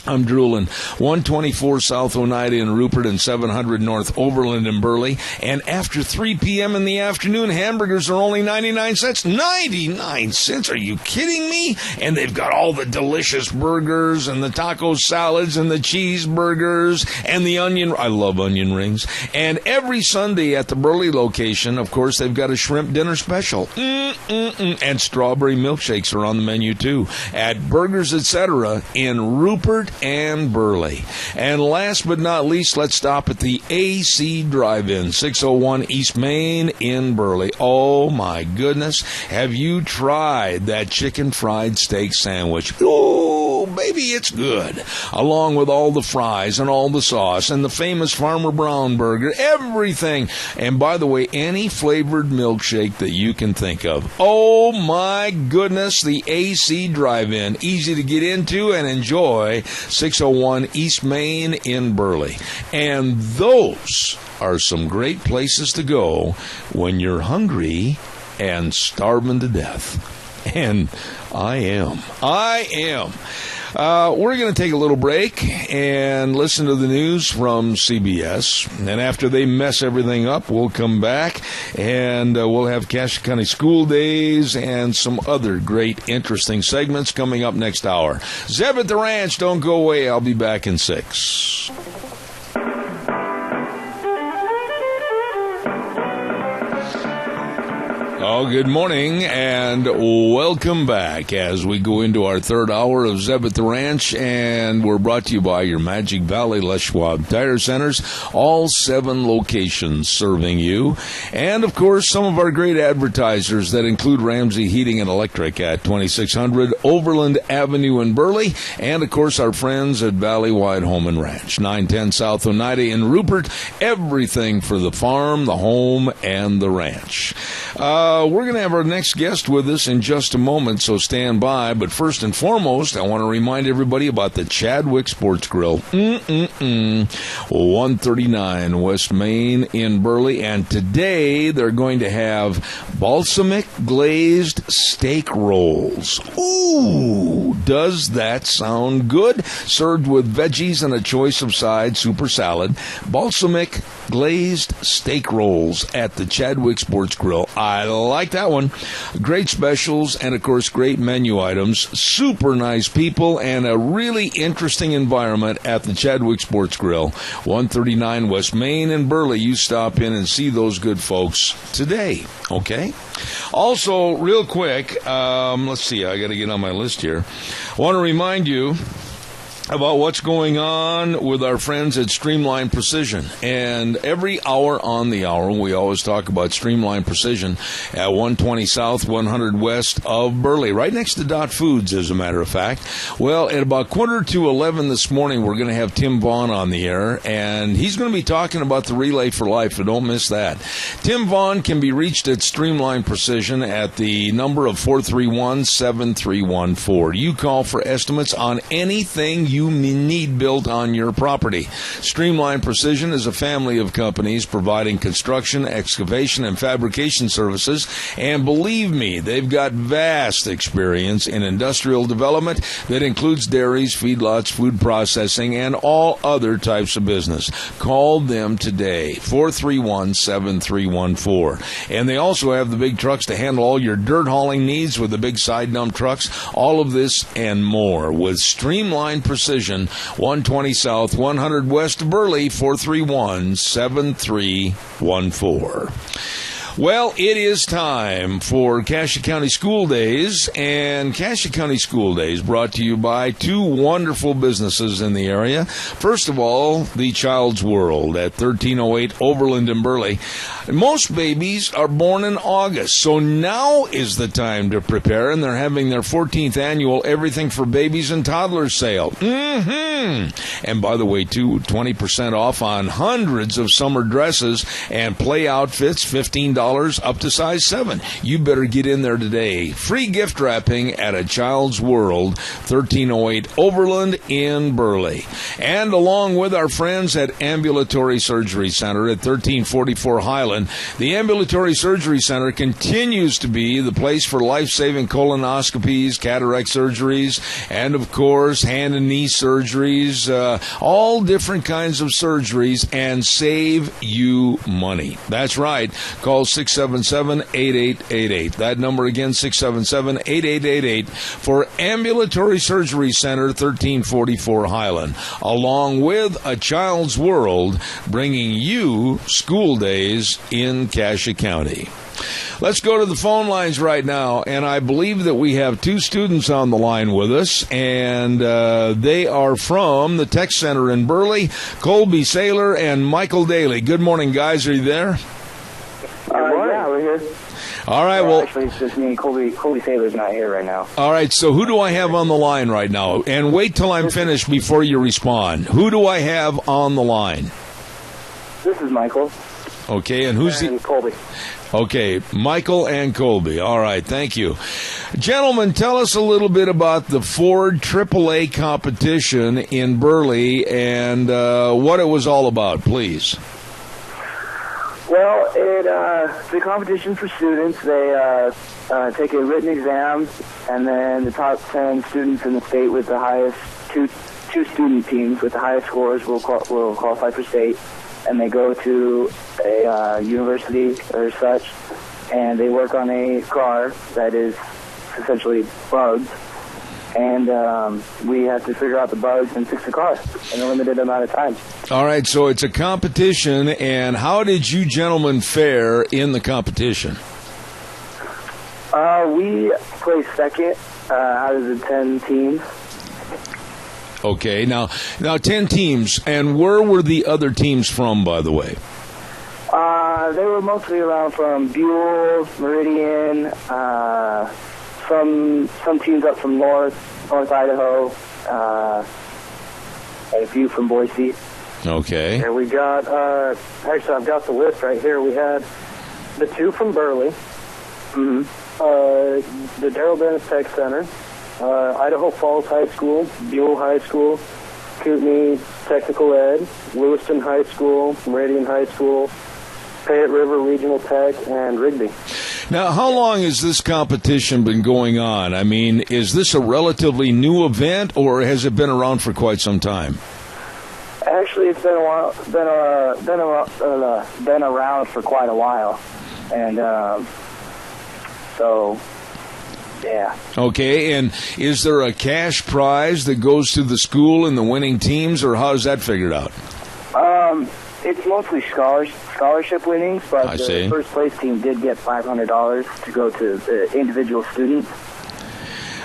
I'm drooling. 124 South Oneida in Rupert and 700 North Overland in Burley. And after 3 p.m. in the afternoon, hamburgers are only 99 cents. 99 cents? Are you kidding me? And they've got all the delicious burgers and the taco salads and the cheeseburgers and the onion. I love onion rings. And every Sunday at the Burley location, of course, they've got a shrimp dinner special. And strawberry milkshakes are on the menu, too. At Burgers, etc. in Rupert and Burley. And last but not least, let's stop at the AC Drive-In, 601 East Main in Burley. Oh my goodness, have you tried that chicken fried steak sandwich? Oh, baby, it's good. Along with all the fries and all the sauce and the famous Farmer Brown burger, everything. And by the way, any flavored milkshake that you can think of. Oh my goodness, the AC Drive-In, easy to get into and enjoy. 601 East Main in Burley. And those are some great places to go when you're hungry and starving to death. And I am. We're going to take a little break and listen to the news from CBS. And after they mess everything up, we'll come back and we'll have Cache County School Days and some other great, interesting segments coming up next hour. Zeb at the Ranch, don't go away. I'll be back in 6. Oh, good morning and welcome back as we go into our third hour of Zeb at the Ranch, and we're brought to you by your Magic Valley Les Schwab Tire Centers, all 7 locations serving you, and of course some of our great advertisers that include Ramsey Heating and Electric at 2600 Overland Avenue in Burley, and of course our friends at Valley Wide Home and Ranch, 910 South Oneida in Rupert, everything for the farm, the home, and the ranch. We're going to have our next guest with us in just a moment, so stand by. But first and foremost, I want to remind everybody about the Chadwick Sports Grill. 139 West Main in Burley. And today they're going to have balsamic glazed steak rolls. Ooh, does that sound good? Served with veggies and a choice of sides, super salad. Balsamic glazed steak rolls at the Chadwick Sports Grill. I like that one. Great specials and, of course, great menu items. Super nice people and a really interesting environment at the Chadwick Sports Grill. 139 West Main in Burley. You stop in and see those good folks today, okay? Also, real quick, let's see, I got to get on my list here. I want to remind you about what's going on with our friends at Streamline Precision. And every hour on the hour, we always talk about Streamline Precision at 120 South, 100 West of Burley, right next to Dot Foods, as a matter of fact. Well, at about 10:45 this morning, we're going to have Tim Vaughn on the air, and he's going to be talking about the Relay for Life, so don't miss that. Tim Vaughn can be reached at Streamline Precision at the number of 431-7314. You call for estimates on anything you need built on your property. Streamline Precision is a family of companies providing construction, excavation, and fabrication services, and believe me, they've got vast experience in industrial development that includes dairies, feedlots, food processing, and all other types of business. Call them today, 431-7314. And they also have the big trucks to handle all your dirt hauling needs with the big side dump trucks. All of this and more with Streamline Precision, 120 South, 100 West of Burley, 431-7314. Well, it is time for Cache County School Days, and Cache County School Days brought to you by 2 wonderful businesses in the area. First of all, the Child's World at 1308 Overland in Burley. Most babies are born in August, so now is the time to prepare, and they're having their 14th annual Everything for Babies and Toddlers sale. And by the way, too, 20% off on hundreds of summer dresses and play outfits, $15 $99 up to size 7. You better get in there today. Free gift wrapping at A Child's World, 1308 Overland in Burley. And along with our friends at Ambulatory Surgery Center at 1344 Highland, the Ambulatory Surgery Center continues to be the place for life-saving colonoscopies, cataract surgeries, and, of course, hand and knee surgeries, all different kinds of surgeries, and save you money. That's right. Call 677-8888. That number again, 677-8888 for Ambulatory Surgery Center, 1344 Highland, along with A Child's World, bringing you school days in Cassia County. Let's go to the phone lines right now, and I believe that we have 2 students on the line with us, and they are from the Tech Center in Burley, Colby Saylor and Michael Daly. Good morning, guys. Are you there? Yeah, we're here. All right, well... Actually, it's just me. Colby Saylor's not here right now. All right, so who do I have on the line right now? And wait till I'm finished before you respond. Who do I have on the line? This is Michael. Okay, and who's and Colby. Okay, Michael and Colby. All right, thank you. Gentlemen, tell us a little bit about the Ford AAA competition in Burley and what it was all about, please. Well, it's a competition for students. They take a written exam, and then the top 10 students in the state with the highest two student teams with the highest scores will qualify for state. And they go to a university or such, and they work on a car that is essentially bugs. And we have to figure out the bugs and fix the car in a limited amount of time. All right, so it's a competition, and how did you gentlemen fare in the competition? We placed second out of the 10 teams. Okay, now 10 teams, and where were the other teams from, by the way? They were mostly around from Buell, Meridian, some teams up from North Idaho, and a few from Boise. Okay. And we got, actually I've got the list right here. We had the 2 from Burley, the Darrell Bennett Tech Center, Idaho Falls High School, Buell High School, Kootenai Technical Ed, Lewiston High School, Meridian High School, Payette River Regional Tech, and Rigby. Now, how long has this competition been going on? I mean, is this a relatively new event, or has it been around for quite some time? Actually, it's been a while. Been around for quite a while, and so. Yeah. Okay, and is there a cash prize that goes to the school and the winning teams, or how is that figured out? It's mostly scholarship winnings, but the first place team did get $500 to go to the individual students.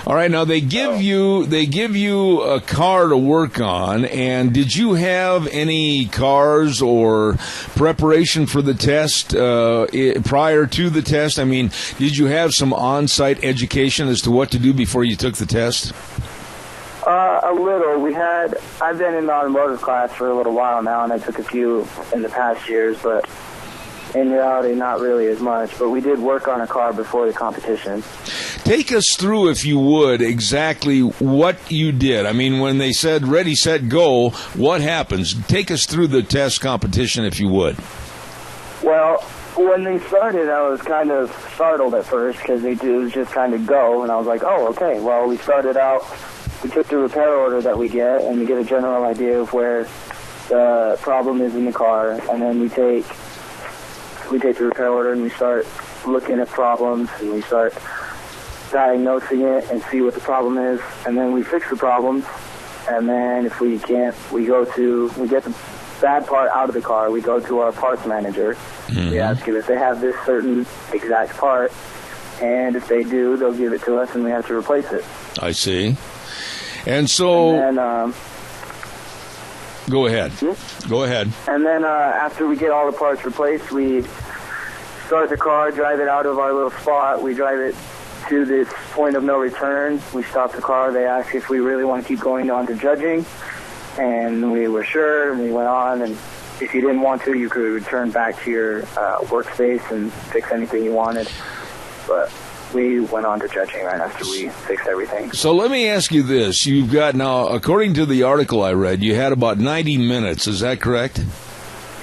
All right, now they give you a car to work on, and did you have any cars or preparation for the test prior to the test? I mean, did you have some on-site education as to what to do before you took the test? A little. I've been in the automotive class for a little while now, and I took a few in the past years, but in reality, not really as much. But we did work on a car before the competition. Take us through, if you would, exactly what you did. I mean, when they said ready, set, go, what happens? Take us through the test competition, if you would. Well, when they started, I was kind of startled at first because it was just kind of go, and I was like, oh, okay. Well, we started out, we took the repair order that we get, and we get a general idea of where the problem is in the car, and then we take the repair order and we start looking at problems, and we start diagnosing it and see what the problem is, and then we fix the problems, and then if we can't, we get the bad part out of the car, we go to our parts manager. We ask them if they have this certain exact part, and if they do, they'll give it to us, and we have to replace it. I see. And so... And then, go ahead. Go ahead. And then after we get all the parts replaced, we start the car, drive it out of our little spot. We drive it to this point of no return. We stop the car. They ask if we really want to keep going on to judging. And we were sure, and we went on, and if you didn't want to, you could return back to your workspace and fix anything you wanted. But we went on to judging right after we fixed everything. So let me ask you this. You've got now, according to the article I read, you had about 90 minutes. Is that correct?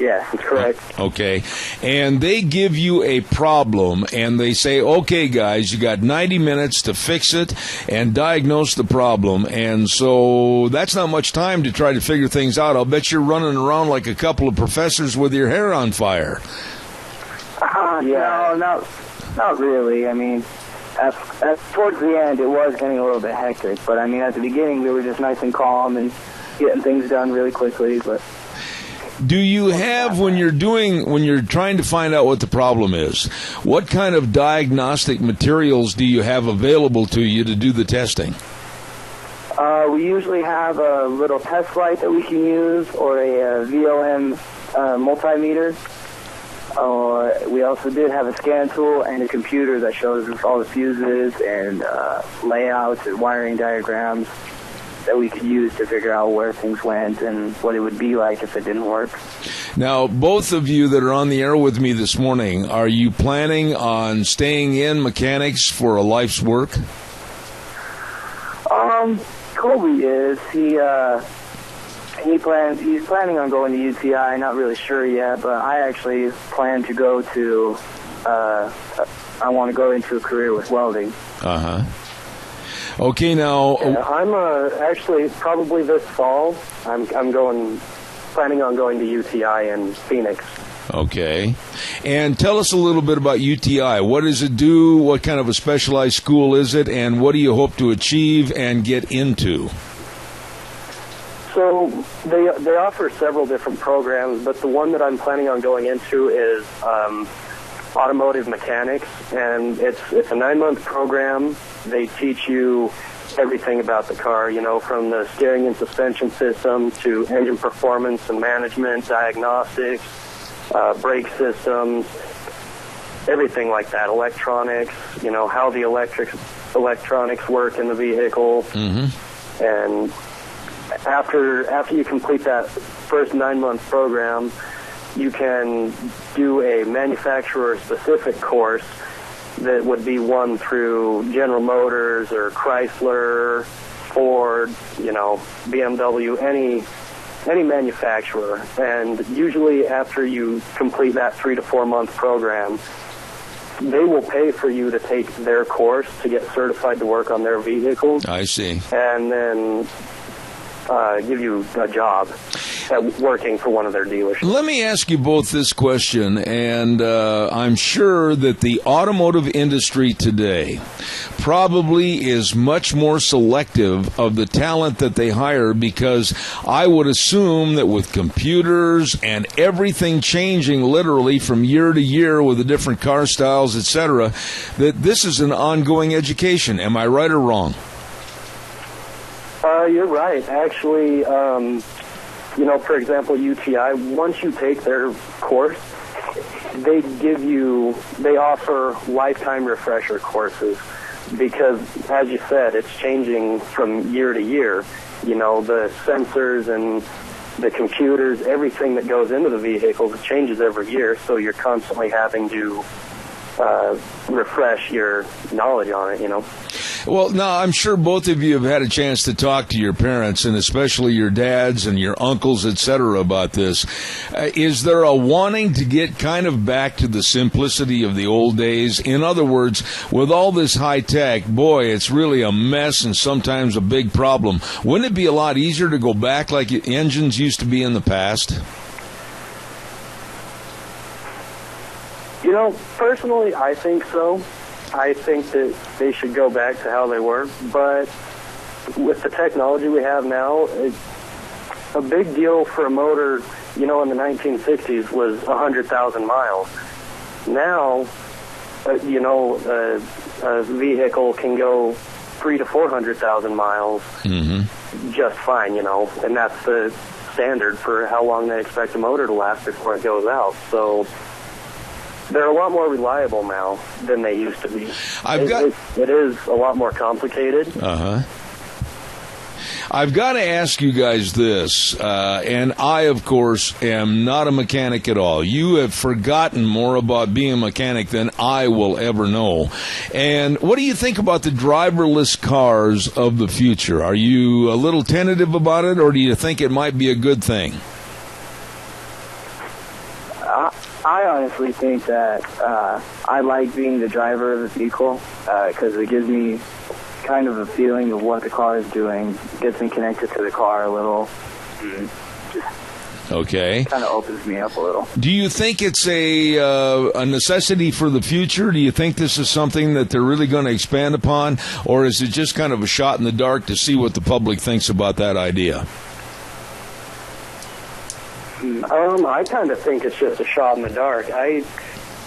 Yes, that's correct. Okay. And they give you a problem, and they say, okay, guys, you got 90 minutes to fix it and diagnose the problem. And so that's not much time to try to figure things out. I'll bet you're running around like a couple of professors with your hair on fire. No, not really. I mean, towards the end, it was getting a little bit hectic. But, I mean, at the beginning, we were just nice and calm and getting things done really quickly. But do you have, when you're trying to find out what the problem is, what kind of diagnostic materials do you have available to you to do the testing? We usually have a little test light that we can use, or a VOM multimeter. We also did have a scan tool and a computer that shows us all the fuses and layouts and wiring diagrams that we could use to figure out where things went and what it would be like if it didn't work. Now, both of you that are on the air with me this morning, are you planning on staying in mechanics for a life's work? Colby is. He's planning on going to UTI. Not really sure yet, but I actually plan to go to. I want to go into a career with welding. Okay, now I'm actually probably this fall. I'm planning on going to UTI in Phoenix. Okay, and tell us a little bit about UTI. What does it do? What kind of a specialized school is it? And what do you hope to achieve and get into? So they offer several different programs, but the one that I'm planning on going into is automotive mechanics, and it's a 9-month program. They teach you everything about the car, from the steering and suspension system to engine performance and management, diagnostics, brake systems, everything like that, electronics, how the electronics work in the vehicle. Mm-hmm. And after you complete that first 9-month program, you can do a manufacturer-specific course that would be one through General Motors or Chrysler, Ford, BMW, any manufacturer. And usually after you complete that 3 to 4 month program, they will pay for you to take their course to get certified to work on their vehicles. I see. And then give you a job at working for one of their dealerships. Let me ask you both this question, and I'm sure that the automotive industry today probably is much more selective of the talent that they hire, because I would assume that with computers and everything changing literally from year to year with the different car styles, etc., that this is an ongoing education. Am I right or wrong? You're right. Actually, for example, UTI, once you take their course, they offer lifetime refresher courses, because, as you said, it's changing from year to year. The sensors and the computers, everything that goes into the vehicles, it changes every year, so you're constantly having to refresh your knowledge on it, Well, now, I'm sure both of you have had a chance to talk to your parents, and especially your dads and your uncles, etc., about this. Is there a wanting to get kind of back to the simplicity of the old days? In other words, with all this high tech, boy, it's really a mess and sometimes a big problem. Wouldn't it be a lot easier to go back like engines used to be in the past? Personally, I think so. I think that they should go back to how they were. But with the technology we have now, a big deal for a motor, in the 1960s was 100,000 miles. Now, a vehicle can go 300,000 to 400,000 miles just fine, and that's the standard for how long they expect a motor to last before it goes out. So they're a lot more reliable now than they used to be. It is a lot more complicated. I've got to ask you guys this, and I, of course, am not a mechanic at all. You have forgotten more about being a mechanic than I will ever know. And what do you think about the driverless cars of the future? Are you a little tentative about it, or do you think it might be a good thing? I honestly think that I like being the driver of the vehicle because it gives me kind of a feeling of what the car is doing, gets me connected to the car a little, okay. Kind of opens me up a little. Do you think it's a necessity for the future? Do you think this is something that they're really going to expand upon, or is it just kind of a shot in the dark to see what the public thinks about that idea? I kind of think it's just a shot in the dark.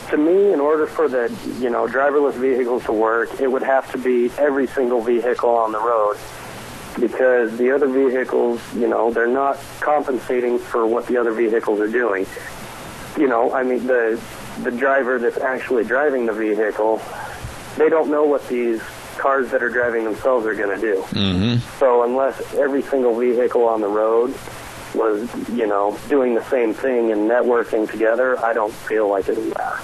To me, in order for the driverless vehicles to work, it would have to be every single vehicle on the road, because the other vehicles, they're not compensating for what the other vehicles are doing. The driver that's actually driving the vehicle, they don't know what these cars that are driving themselves are going to do. Mm-hmm. So unless every single vehicle on the road was, doing the same thing and networking together, I don't feel like it would matter.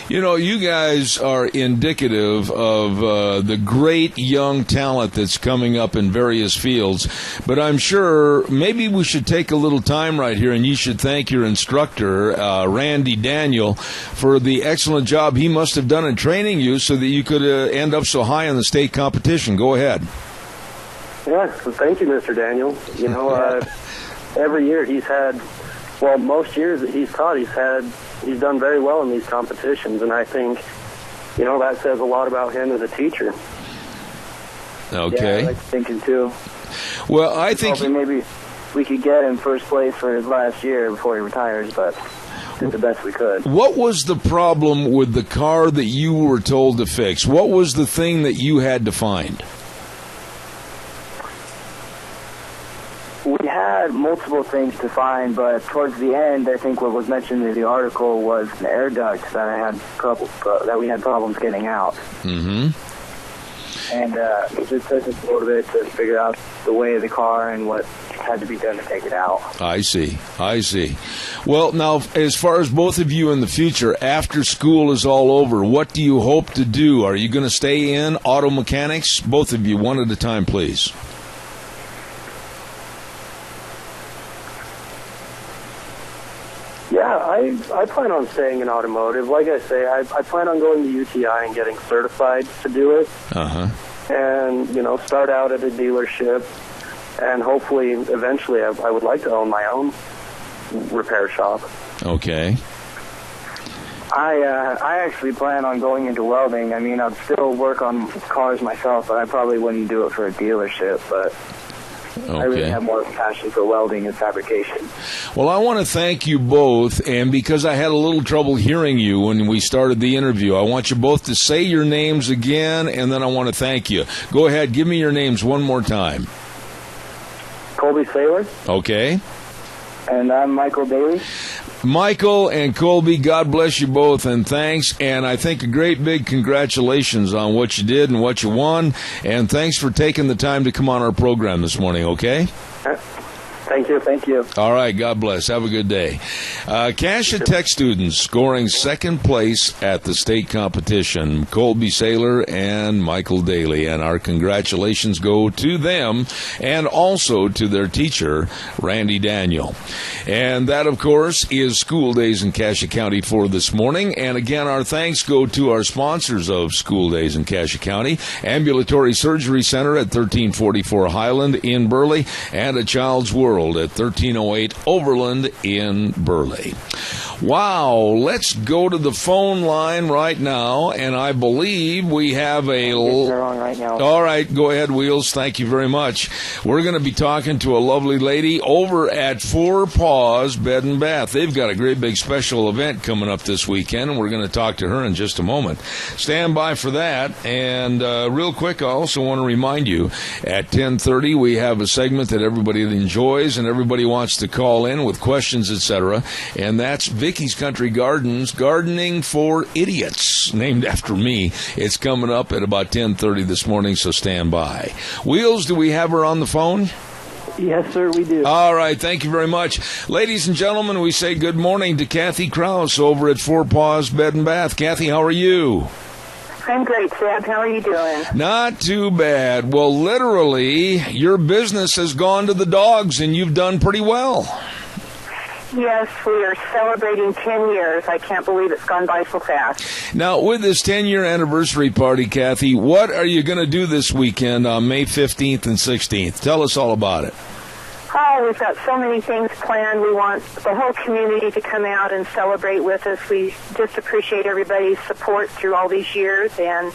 You guys are indicative of the great young talent that's coming up in various fields, but I'm sure maybe we should take a little time right here, and you should thank your instructor, Randy Daniel, for the excellent job he must have done in training you so that you could end up so high in the state competition. Go ahead. Yeah, thank you, Mr. Daniel. Every year most years that he's taught, he's done very well in these competitions, and I think, that says a lot about him as a teacher. Okay. Yeah, I like thinking too. Well, I think maybe we could get him first place for his last year before he retires, but did the best we could. What was the problem with the car that you were told to fix? What was the thing that you had to find? We had multiple things to find, but towards the end, I think what was mentioned in the article was an air duct that we had problems getting out. Mm-hmm. And it just took us a little bit to figure out the way of the car and what had to be done to take it out. I see. Well, now, as far as both of you in the future, after school is all over, what do you hope to do? Are you going to stay in auto mechanics? Both of you, one at a time, please. Yeah, I plan on staying in automotive. Like I say, I plan on going to UTI and getting certified to do it. Uh-huh. And, start out at a dealership. And hopefully, eventually, I would like to own my own repair shop. Okay. I actually plan on going into welding. I mean, I'd still work on cars myself, but I probably wouldn't do it for a dealership, but... Okay. I really have more passion for welding and fabrication. Well, I want to thank you both, and because I had a little trouble hearing you when we started the interview, I want you both to say your names again, and then I want to thank you. Go ahead, give me your names one more time. Colby Saylor. Okay. And I'm Michael Daly. Michael and Colby, God bless you both, and thanks. And I think a great big congratulations on what you did and what you won. And thanks for taking the time to come on our program this morning, okay? Thank you. All right, God bless. Have a good day. Cassia Tech students scoring second place at the state competition, Colby Saylor and Michael Daly. And our congratulations go to them and also to their teacher, Randy Daniel. And that, of course, is School Days in Cassia County for this morning. And again, our thanks go to our sponsors of School Days in Cassia County, Ambulatory Surgery Center at 1344 Highland in Burley, and A Child's World at 1308 Overland in Burley. Wow, let's go to the phone line right now, and I believe we have They're on right now. All right, go ahead, Wheels. Thank you very much. We're going to be talking to a lovely lady over at Four Paws Bed and Bath. They've got a great big special event coming up this weekend, and we're going to talk to her in just a moment. Stand by for that. And real quick, I also want to remind you, at 10:30, we have a segment that everybody enjoys. always, and everybody wants to call in with questions, etc. And that's Vicky's Country Gardens, Gardening for Idiots, named after me. It's coming up at about 10:30 this morning, so stand by. Wheels, do we have her on the phone? Yes, sir, we do. All right, thank you very much. Ladies and gentlemen, we say good morning to Kathy Krause over at Four Paws Bed and Bath. Kathy, how are you? I'm great, Seth. How are you doing? Not too bad. Well, literally, your business has gone to the dogs, and you've done pretty well. Yes, we are celebrating 10 years. I can't believe it's gone by so fast. Now, with this 10-year anniversary party, Kathy, what are you going to do this weekend on May 15th and 16th? Tell us all about it. Oh, we've got so many things planned. We want the whole community to come out and celebrate with us. We just appreciate everybody's support through all these years, and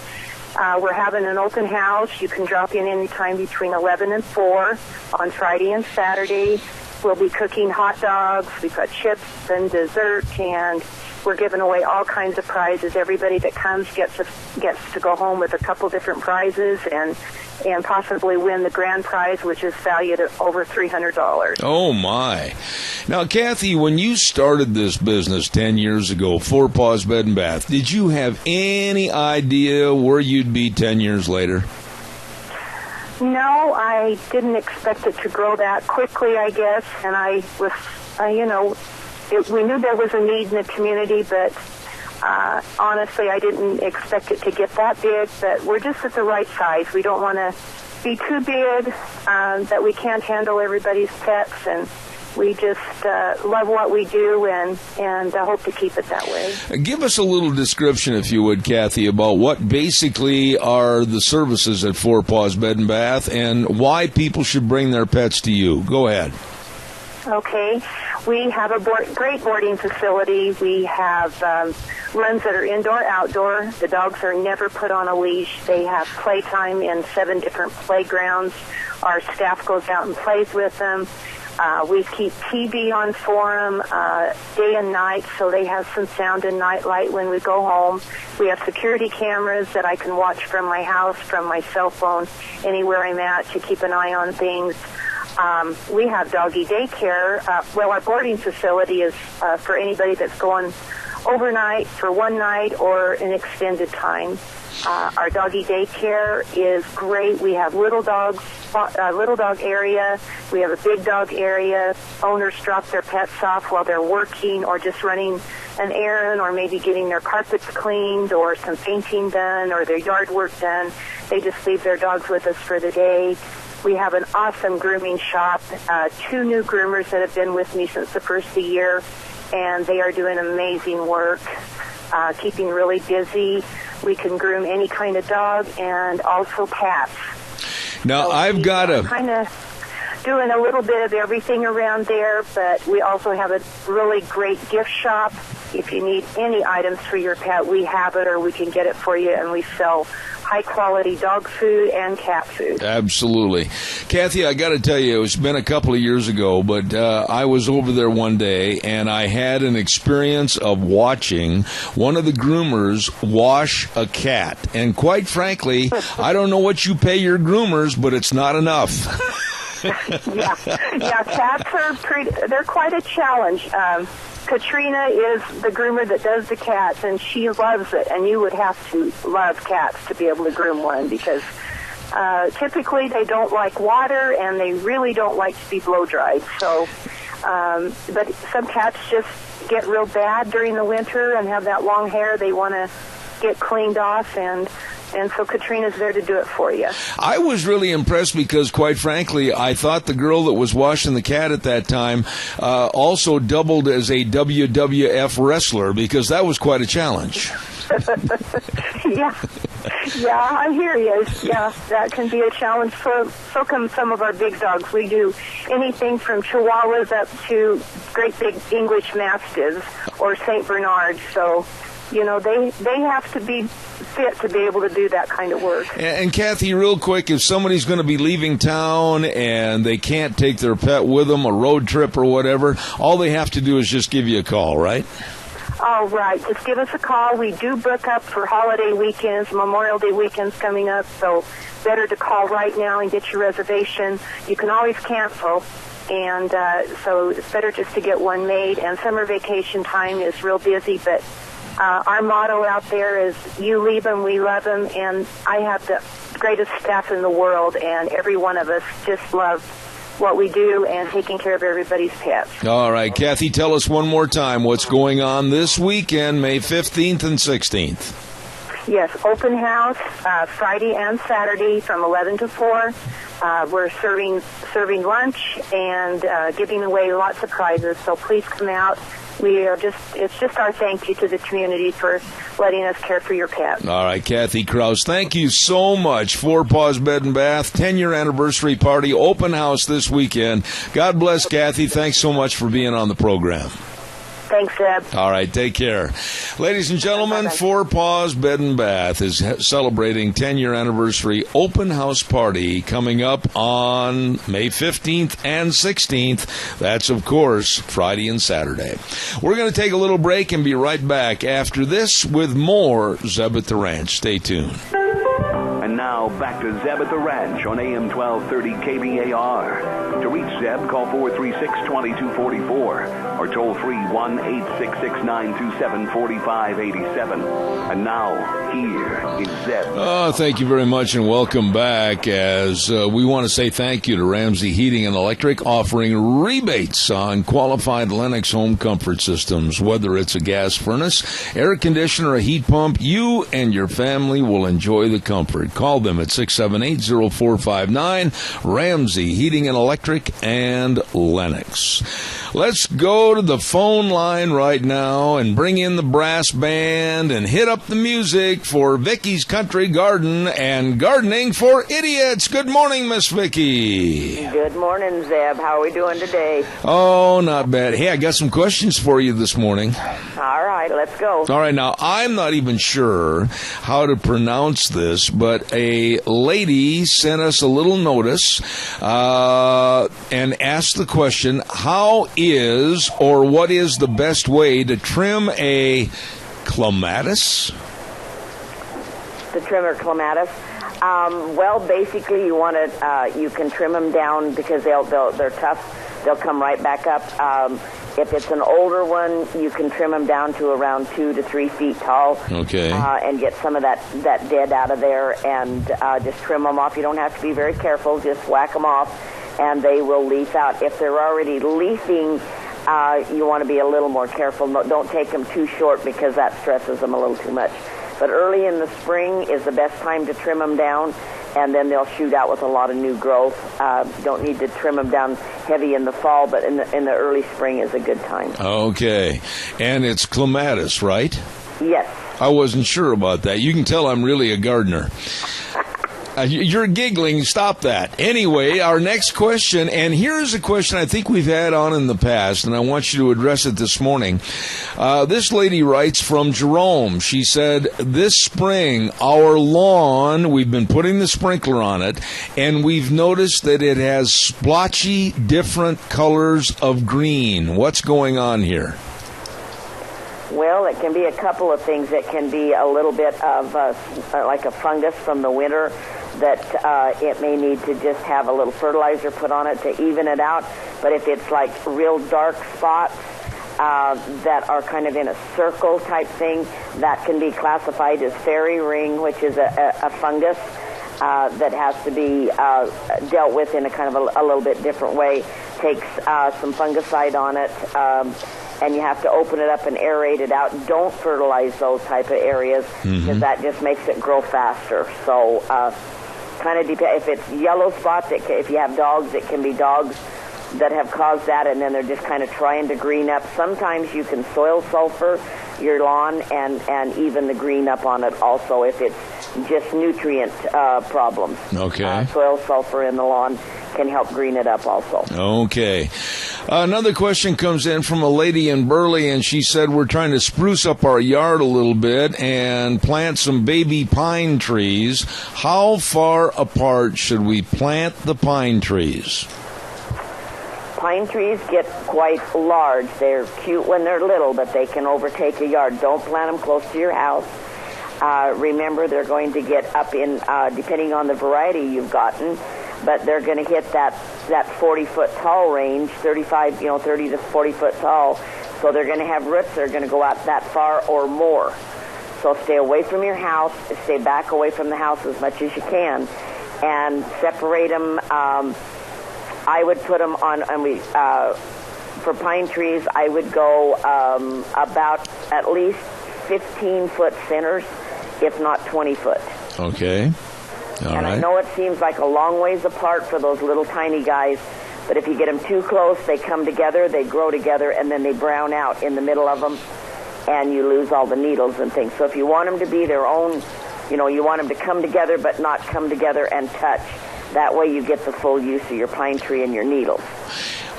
we're having an open house. You can drop in anytime between 11 and 4 on Friday and Saturday. We'll be cooking hot dogs. We've got chips and dessert, and we're giving away all kinds of prizes. Everybody that comes gets to go home with a couple different prizes and possibly win the grand prize, which is valued at over $300. Oh, my. Now, Kathy, when you started this business 10 years ago, Four Paws Bed and Bath, did you have any idea where you'd be 10 years later? No, I didn't expect it to grow that quickly, I guess, and I was, we knew there was a need in the community, but honestly, I didn't expect it to get that big, but we're just at the right size. We don't want to be too big that we can't handle everybody's pets, and we just love what we do and hope to keep it that way. Give us a little description, if you would, Kathy, about what basically are the services at Four Paws Bed and Bath and why people should bring their pets to you. Go ahead. Okay. We have a great boarding facility. We have runs that are indoor-outdoor. The dogs are never put on a leash. They have playtime in 7 different playgrounds. Our staff goes out and plays with them. We keep TV on for them day and night, so they have some sound and night light when we go home. We have security cameras that I can watch from my house, from my cell phone, anywhere I'm at to keep an eye on things. We have doggy daycare. Our boarding facility is for anybody that's going overnight for one night or an extended time. Our doggy daycare is great. We have little dog area. We have a big dog area. Owners drop their pets off while they're working or just running an errand or maybe getting their carpets cleaned or some painting done or their yard work done. They just leave their dogs with us for the day. We have an awesome grooming shop, 2 new groomers that have been with me since the first of the year, and they are doing amazing work, keeping really busy. We can groom any kind of dog and also cats. Now, so I've got a... kind of doing a little bit of everything around there, but we also have a really great gift shop. If you need any items for your pet, we have it or we can get it for you, and we sell high-quality dog food and cat food. Absolutely. Kathy, I got to tell you, it's been a couple of years ago, but I was over there one day, and I had an experience of watching one of the groomers wash a cat. And quite frankly, I don't know what you pay your groomers, but it's not enough. Yeah, cats are they're quite a challenge. Katrina is the groomer that does the cats, and she loves it, and you would have to love cats to be able to groom one because typically they don't like water, and they really don't like to be blow-dried. So, but some cats just get real bad during the winter and have that long hair. They want to get cleaned off, and so Katrina's there to do it for you. I was really impressed because, quite frankly, I thought the girl that was washing the cat at that time also doubled as a WWF wrestler because that was quite a challenge. Yeah, I hear you. Yeah, that can be a challenge. So come some of our big dogs. We do anything from Chihuahuas up to great big English Mastiffs or St. Bernards. So, you know, they have to be fit to be able to do that kind of work. And Kathy, real quick, if somebody's going to be leaving town and they can't take their pet with them, a road trip or whatever, all they have to do is just give you a call, right? All right. Just give us a call. We do book up for holiday weekends, Memorial Day weekends coming up, so better to call right now and get your reservation. You can always cancel, and so it's better just to get one made. And summer vacation time is real busy, but our motto out there is, you leave them, we love them, and I have the greatest staff in the world, and every one of us just love what we do and taking care of everybody's pets. All right, Kathy, tell us one more time what's going on this weekend, May 15th and 16th. Yes, open house Friday and Saturday from 11 to 4. We're serving lunch and giving away lots of prizes, so please come out. It's just our thank you to the community for letting us care for your pet. All right, Kathy Krause, thank you so much. Four Paws Bed and Bath, 10-year anniversary party, open house this weekend. God bless, Kathy. Thanks so much for being on the program. Thanks, Zeb. All right, take care. Ladies and gentlemen, Four Paws Bed and Bath is celebrating 10-year anniversary open house party coming up on May 15th and 16th. That's, of course, Friday and Saturday. We're going to take a little break and be right back after this with more Zeb at the Ranch. Stay tuned. And now, back to Zeb at the Ranch on AM 1230 KBAR. To reach Zeb, call 436-2244 or toll free 1-866-927-4587. And now, here is Zeb. Thank you very much and welcome back, as we want to say thank you to Ramsey Heating and Electric, offering rebates on qualified Lennox home comfort systems. Whether it's a gas furnace, air conditioner, a heat pump, you and your family will enjoy the comfort. Call them at 678-0459, Ramsey Heating and Electric and Lennox. Let's go to the phone line right now and bring in the brass band and hit up the music for Vicky's Country Garden and Gardening for Idiots. Good morning, Miss Vicky. Good morning, Zeb. How are we doing today? Oh, not bad. Hey, I got some questions for you this morning. All right, let's go. All right, now, I'm not even sure how to pronounce this, but a lady sent us a little notice and asked the question, how is or what is the best way to trim a clematis? To trim a clematis? Well, basically, you want to. You can trim them down because they're tough. They'll come right back up. If it's an older one, you can trim them down to around 2 to 3 feet tall. Okay. And get some of that dead out of there and just trim them off. You don't have to be very careful. Just whack them off, and they will leaf out. If they're already leafing, you want to be a little more careful. Don't take them too short because that stresses them a little too much. But early in the spring is the best time to trim them down, and then they'll shoot out with a lot of new growth. Don't need to trim them down heavy in the fall, but in the early spring is a good time. Okay. And it's clematis, right? Yes. I wasn't sure about that. You can tell I'm really a gardener. You're giggling. Stop that. Anyway, our next question, and here's a question I think we've had on in the past, and I want you to address it this morning. This lady writes from Jerome. She said, this spring, our lawn, we've been putting the sprinkler on it, and we've noticed that it has splotchy, different colors of green. What's going on here? Well, it can be a couple of things. It can be a little bit of like a fungus from the winter that it may need to just have a little fertilizer put on it to even it out. But if it's like real dark spots that are kind of in a circle type thing, that can be classified as fairy ring, which is a fungus that has to be dealt with in a kind of a little bit different way. Takes some fungicide on it. And you have to open it up and aerate it out. Don't fertilize those type of areas because that just makes it grow faster. So kind of depends. If it's yellow spots, if you have dogs, it can be dogs that have caused that, and then they're just kind of trying to green up. Sometimes you can soil sulfur your lawn and even the green up on it also if it's just nutrient problems. Okay. Soil sulfur in the lawn can help green it up also. Okay. Another question comes in from a lady in Burley, and she said we're trying to spruce up our yard a little bit and plant some baby pine trees. How far apart should we plant the pine trees? Pine trees get quite large. They're cute when they're little, but they can overtake a yard. Don't plant them close to your house. Remember, they're going to get up in, depending on the variety you've gotten, but they're going to hit that 40-foot tall range, 30 to 40 foot tall. So they're going to have roots that are going to go out that far or more. So stay away from your house, stay back away from the house as much as you can, and separate them. I would put them on, for pine trees, I would go about at least 15-foot centers, if not 20 foot. Okay. All right. I know it seems like a long ways apart for those little tiny guys, but if you get them too close, they come together, they grow together, and then they brown out in the middle of them, and you lose all the needles and things. So if you want them to be their own, you want them to come together but not come together and touch. That way you get the full use of your pine tree and your needles.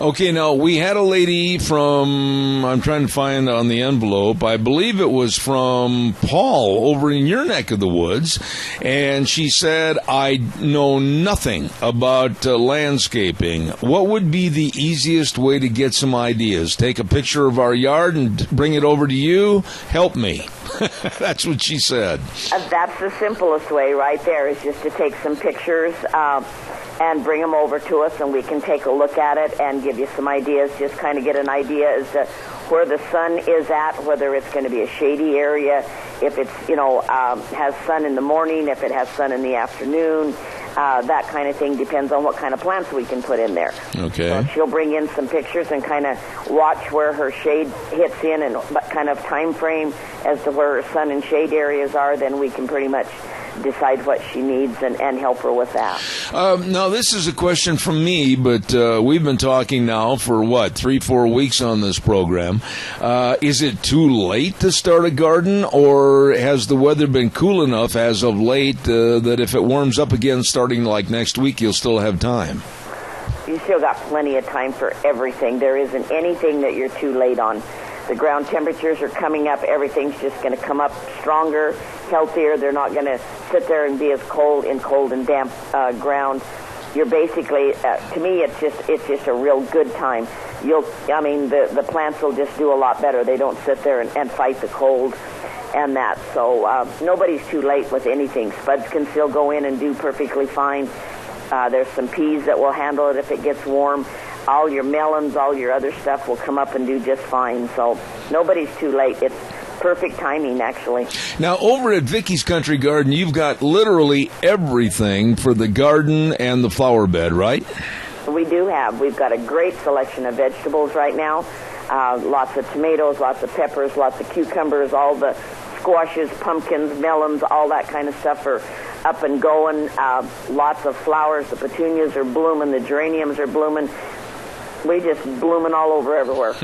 Okay, now, we had a lady from, I'm trying to find on the envelope, I believe it was from Paul over in your neck of the woods, and she said, I know nothing about landscaping. What would be the easiest way to get some ideas? Take a picture of our yard and bring it over to you? Help me. That's what she said. That's the simplest way right there, is just to take some pictures and bring them over to us, and we can take a look at it and give you some ideas, just kind of get an idea as to where the sun is at, whether it's going to be a shady area, if it's, has sun in the morning, if it has sun in the afternoon, that kind of thing. Depends on what kind of plants we can put in there. Okay. So she'll bring in some pictures and kind of watch where her shade hits in and what kind of time frame as to where her sun and shade areas are, then we can pretty much decide what she needs and help her with that. Now, this is a question from me, but we've been talking now for, 3-4 weeks on this program. Is it too late to start a garden, or has the weather been cool enough as of late that if it warms up again starting like next week, you'll still have time? You still got plenty of time for everything. There isn't anything that you're too late on. The ground temperatures are coming up. Everything's just going to come up stronger, healthier. They're not going to sit there and be as cold and damp ground. You're basically, to me, it's just a real good time. The plants will just do a lot better. They don't sit there and fight the cold and that. So nobody's too late with anything. Spuds can still go in and do perfectly fine. There's some peas that will handle it if it gets warm. All your melons, all your other stuff will come up and do just fine. So nobody's too late. It's perfect timing, actually. Now, over at Vicky's Country Garden, you've got literally everything for the garden and the flower bed, right? We do have. We've got a great selection of vegetables right now. Lots of tomatoes, lots of peppers, lots of cucumbers, all the squashes, pumpkins, melons, all that kind of stuff are up and going. Lots of flowers. The petunias are blooming. The geraniums are blooming. We just blooming all over everywhere.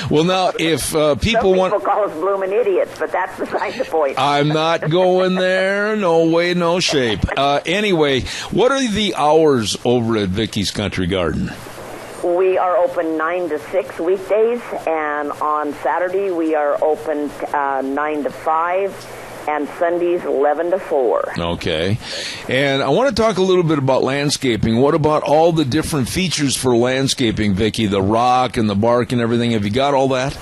Well, now, if people want... Some people call us blooming idiots, but that's beside the point. I'm not going there. No way, no shape. Anyway, what are the hours over at Vicky's Country Garden? We are open 9 to 6 weekdays, and on Saturday we are open 9 to 5. And Sundays, 11 to 4. Okay. And I want to talk a little bit about landscaping. What about all the different features for landscaping, Vicki? The rock and the bark and everything. Have you got all that?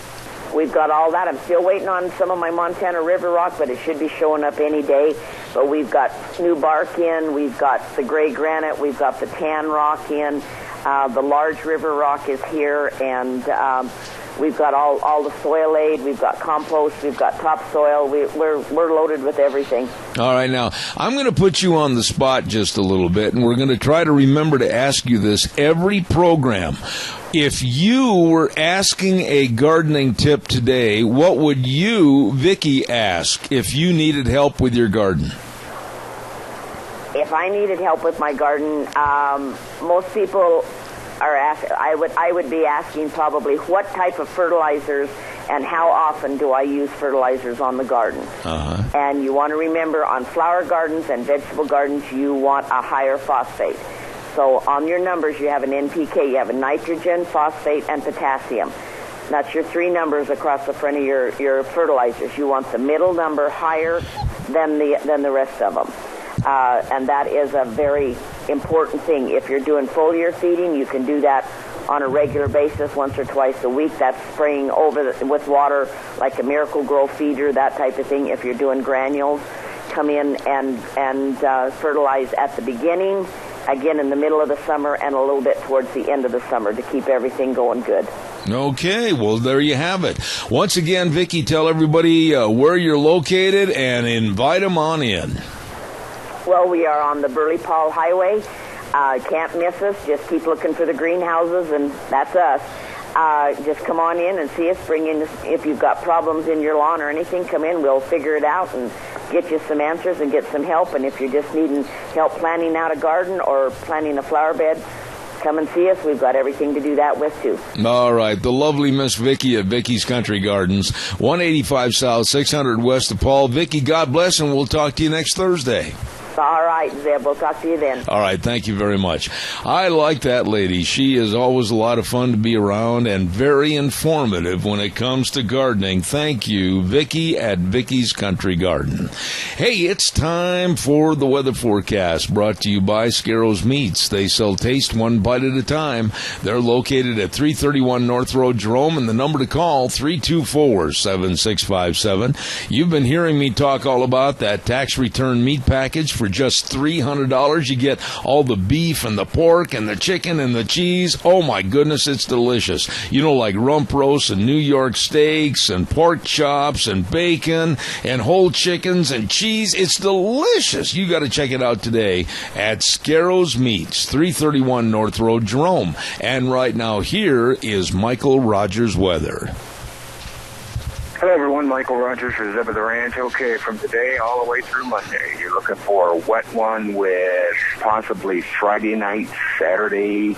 We've got all that. I'm still waiting on some of my Montana River rock, but it should be showing up any day. But we've got new bark in. We've got the gray granite. We've got the tan rock in. The large river rock is here, and we've got all the soil aid. We've got compost. We've got topsoil. We're loaded with everything. All right, now, I'm going to put you on the spot just a little bit, and we're going to try to remember to ask you this every program. If you were asking a gardening tip today, what would you, Vicki, ask if you needed help with your garden? If I needed help with my garden, most people are asking, I would be asking probably what type of fertilizers and how often do I use fertilizers on the garden. Uh-huh. And you want to remember, on flower gardens and vegetable gardens, you want a higher phosphate. So on your numbers, you have an NPK, you have a nitrogen, phosphate, and potassium. That's your three numbers across the front of your fertilizers. You want the middle number higher than the rest of them. And that is a very important thing. If you're doing foliar feeding, you can do that on a regular basis, once or twice a week. That's spraying over with water like a Miracle Grow feeder, that type of thing. If you're doing granules, come in and fertilize at the beginning again in the middle of the summer and a little bit towards the end of the summer to keep everything going good. Okay, well, there you have it. Once again, Vicki, tell everybody where you're located and invite them on in. Well, we are on the Burley Paul Highway. Can't miss us. Just keep looking for the greenhouses, and that's us. Just come on in and see us. Bring in, if you've got problems in your lawn or anything, come in. We'll figure it out and get you some answers and get some help. And if you're just needing help planting out a garden or planting a flower bed, come and see us. We've got everything to do that with, too. All right. The lovely Miss Vicki at Vicki's Country Gardens, 185 South, 600 West of Paul. Vicki, God bless, and we'll talk to you next Thursday. All right, Zeb. We'll talk to you then. All right. Thank you very much. I like that lady. She is always a lot of fun to be around and very informative when it comes to gardening. Thank you, Vicki at Vicki's Country Garden. Hey, it's time for the weather forecast brought to you by Scarrows Meats. They sell taste one bite at a time. They're located at 331 North Road, Jerome, and the number to call, 324-7657. You've been hearing me talk all about that tax return meat package for just $300. You get all the beef and the pork and the chicken and the cheese. Oh my goodness, it's delicious. You know, like rump roast and New York steaks and pork chops and bacon and whole chickens and cheese. It's delicious. You got to check it out today at Scarrows Meats, 331 North Road, Jerome. And right now, here is Michael Rogers weather. Hello, everyone. Michael Rogers for Zeb of the Ranch. Okay, from today all the way through Monday, you're looking for a wet one with possibly Friday night, Saturday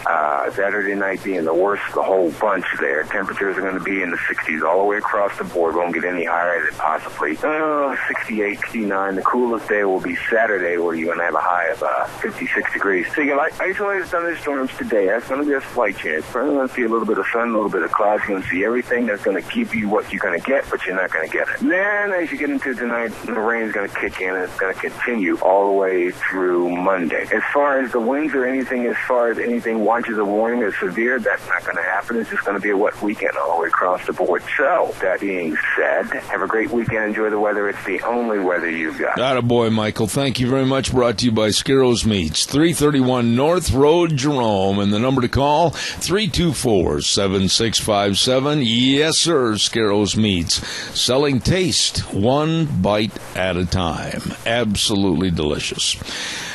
night being the worst of the whole bunch there. Temperatures are going to be in the 60s all the way across the board. Won't get any higher than possibly 68, 69. The coolest day will be Saturday, where you're going to have a high of 56 degrees. So you got isolated thunderstorms today. That's going to be a slight chance. You're going to see a little bit of sun, a little bit of clouds. You're going to see everything that's going to give you what you're going to get, but you're not going to get it. Then, as you get into tonight, the rain's going to kick in, and it's going to continue all the way through Monday. As far as the winds or anything, as far as anything watches of warning is severe, that's not going to happen. It's just going to be a wet weekend all the way across the board. So, that being said, have a great weekend. Enjoy the weather. It's the only weather you've got. Attaboy, Michael. Thank you very much. Brought to you by Scarrows Meats, 331 North Road, Jerome. And the number to call, 324-7657. Yes, sir, Scarrows Meats. Selling taste one bite at a time. Absolutely delicious.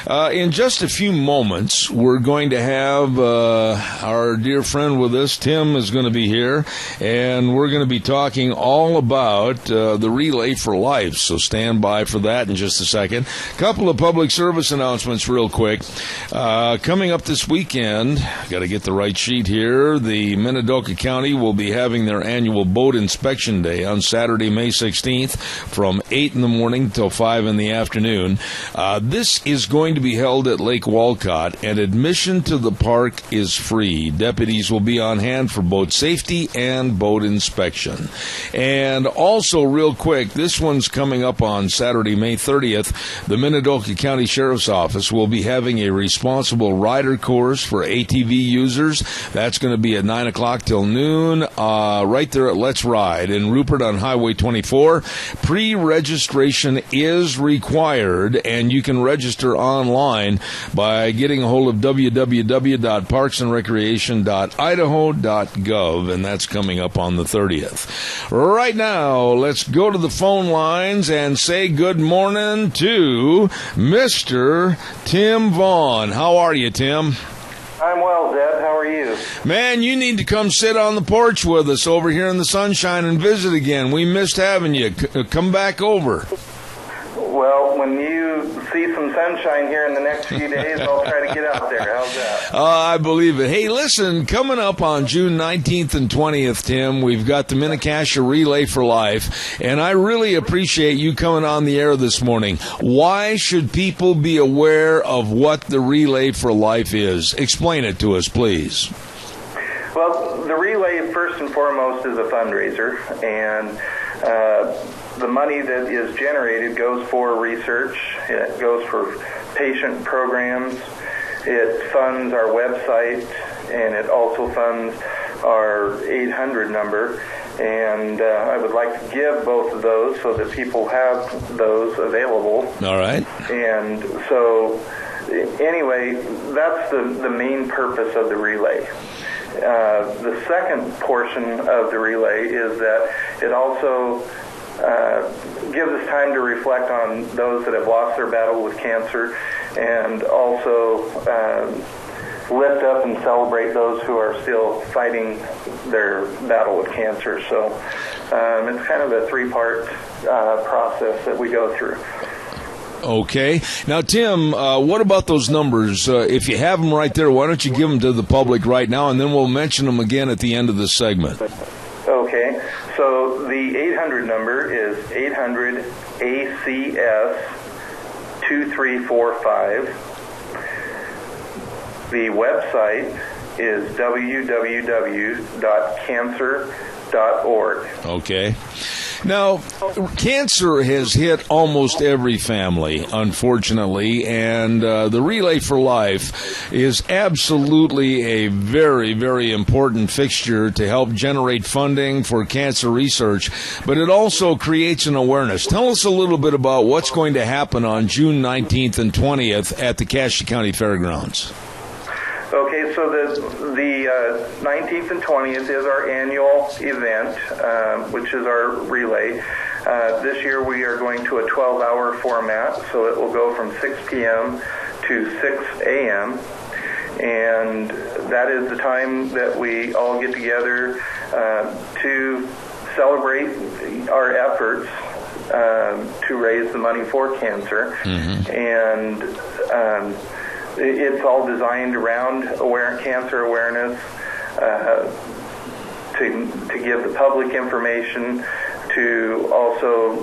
In just a few moments, we're going to have our dear friend with us. Tim is going to be here, and we're going to be talking all about the Relay for Life, so stand by for that in just a second. A couple of public service announcements real quick. Coming up this weekend, got to get the right sheet here, the Minidoka County will be having their annual boat inspection day on Saturday, May 16th from 8 in the morning till 5 in the afternoon. This is going to be held at Lake Walcott, and admission to the park is free. Deputies will be on hand for boat safety and boat inspection. And also, real quick, this one's coming up on Saturday, May 30th. The Minidoka County Sheriff's Office will be having a responsible rider course for ATV users. That's going to be at 9 o'clock till noon, right there at Let's Ride in Rupert on Highway 24. Pre-registration is required, and you can register online by getting a hold of www.parksandrecreation.idaho.gov, and that's coming up on the 30th. Right now, let's go to the phone lines and say good morning to Mr. Tim Vaughn. How are you, Tim? I'm well, Zeb. How are you? Man, you need to come sit on the porch with us over here in the sunshine and visit again. We missed having you. Come back over. Well, when you see some sunshine here in the next few days, I'll try to get out there. How's that? I believe it. Hey, listen, coming up on June 19th and 20th, Tim, we've got the Mini-Cash Relay for Life, and I really appreciate you coming on the air this morning. Why should people be aware of what the Relay for Life is? Explain it to us, please. Well, the Relay, first and foremost, is a fundraiser, and the money that is generated goes for research, it goes for patient programs, it funds our website, and it also funds our 800 number. And I would like to give both of those so that people have those available. All right. And so anyway, that's the main purpose of the relay. The second portion of the relay is that it also gives us time to reflect on those that have lost their battle with cancer, and also lift up and celebrate those who are still fighting their battle with cancer. So it's kind of a three-part process that we go through. Okay. Now, Tim, what about those numbers? If you have them right there, why don't you give them to the public right now, and then we'll mention them again at the end of the segment. Okay. So the 800 number is 800-ACS-2345. The website is www.cancer.org. Okay. Now, cancer has hit almost every family, unfortunately, and the Relay for Life is absolutely a very, very important fixture to help generate funding for cancer research, but it also creates an awareness. Tell us a little bit about what's going to happen on June 19th and 20th at the Cassia County Fairgrounds. Okay, so the 19th and 20th is our annual event, which is our relay. This year we are going to a 12-hour format, so it will go from 6 p.m. to 6 a.m., and that is the time that we all get together to celebrate our efforts to raise the money for cancer. And it's all designed around cancer awareness, to give the public information, to also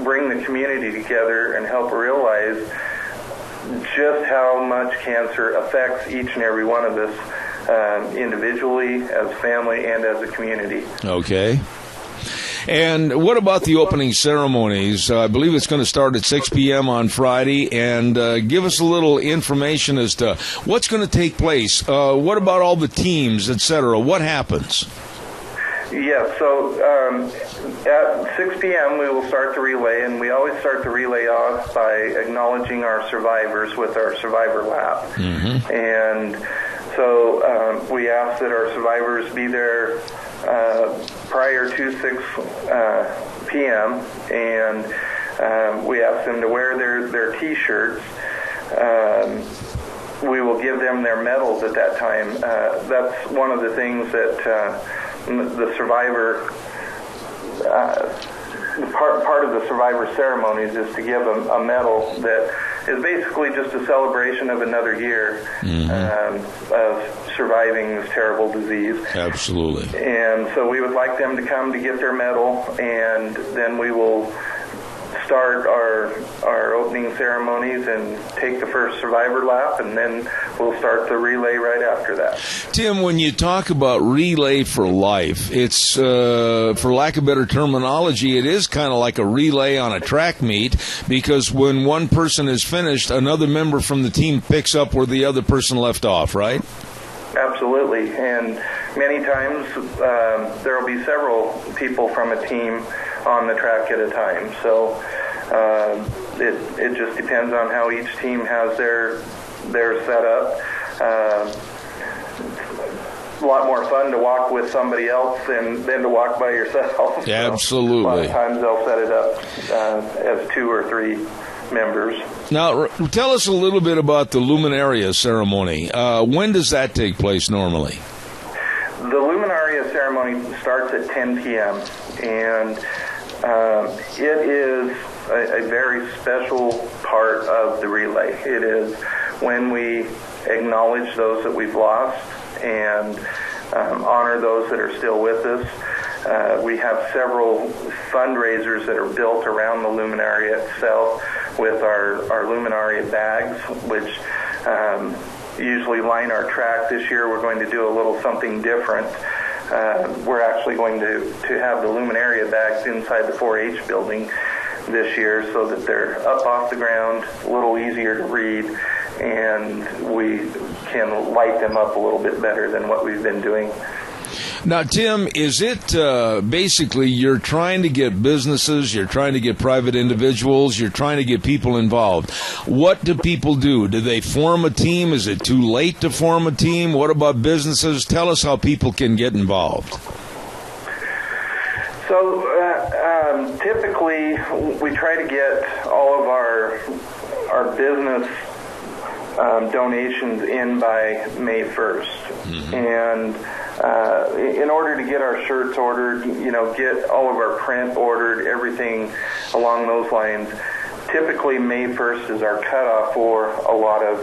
bring the community together and help realize just how much cancer affects each and every one of us, individually, as family, and as a community. Okay. And what about the opening ceremonies? I believe it's going to start at 6 p.m. on Friday. And give us a little information as to what's going to take place. What about all the teams, etc.? What happens? Yeah, so at 6 p.m. we will start the relay, and we always start the relay off by acknowledging our survivors with our survivor lap. And so we ask that our survivors be there prior to 6 p.m., and we ask them to wear their T-shirts. We will give them their medals at that time. That's one of the things that the survivor, part of the survivor ceremonies is to give a medal that is basically just a celebration of another year of surviving this terrible disease. Absolutely. And so we would like them to come to get their medal, and then we will start our opening ceremonies and take the first survivor lap, and then we'll start the relay right after that. Tim, when you talk about Relay for Life, it's, for lack of better terminology, it is kind of like a relay on a track meet, because when one person is finished, another member from the team picks up where the other person left off, right? Absolutely. And many times there will be several people from a team on the track at a time. So it just depends on how each team has their setup. A lot more fun to walk with somebody else than to walk by yourself. Yeah, absolutely. So a lot of times they'll set it up as 2 or 3 members. Now, tell us a little bit about the Luminaria ceremony. When does that take place normally? The Luminaria ceremony starts at 10 p.m., and it is a very special part of the relay. It is when we acknowledge those that we've lost and honor those that are still with us. We have several fundraisers that are built around the Luminaria itself with our Luminaria bags, which usually line our track. This year we're going to do a little something different. We're actually going to have the Luminaria bags inside the 4-H building this year so that they're up off the ground, a little easier to read, and we can light them up a little bit better than what we've been doing. Now, Tim, is it basically you're trying to get businesses, you're trying to get private individuals, you're trying to get people involved? What do people do? Do they form a team? Is it too late to form a team? What about businesses? Tell us how people can get involved. So typically we try to get all of our business donations in by May 1st. And in order to get our shirts ordered, get all of our print ordered, everything along those lines, typically May 1st is our cutoff for a lot of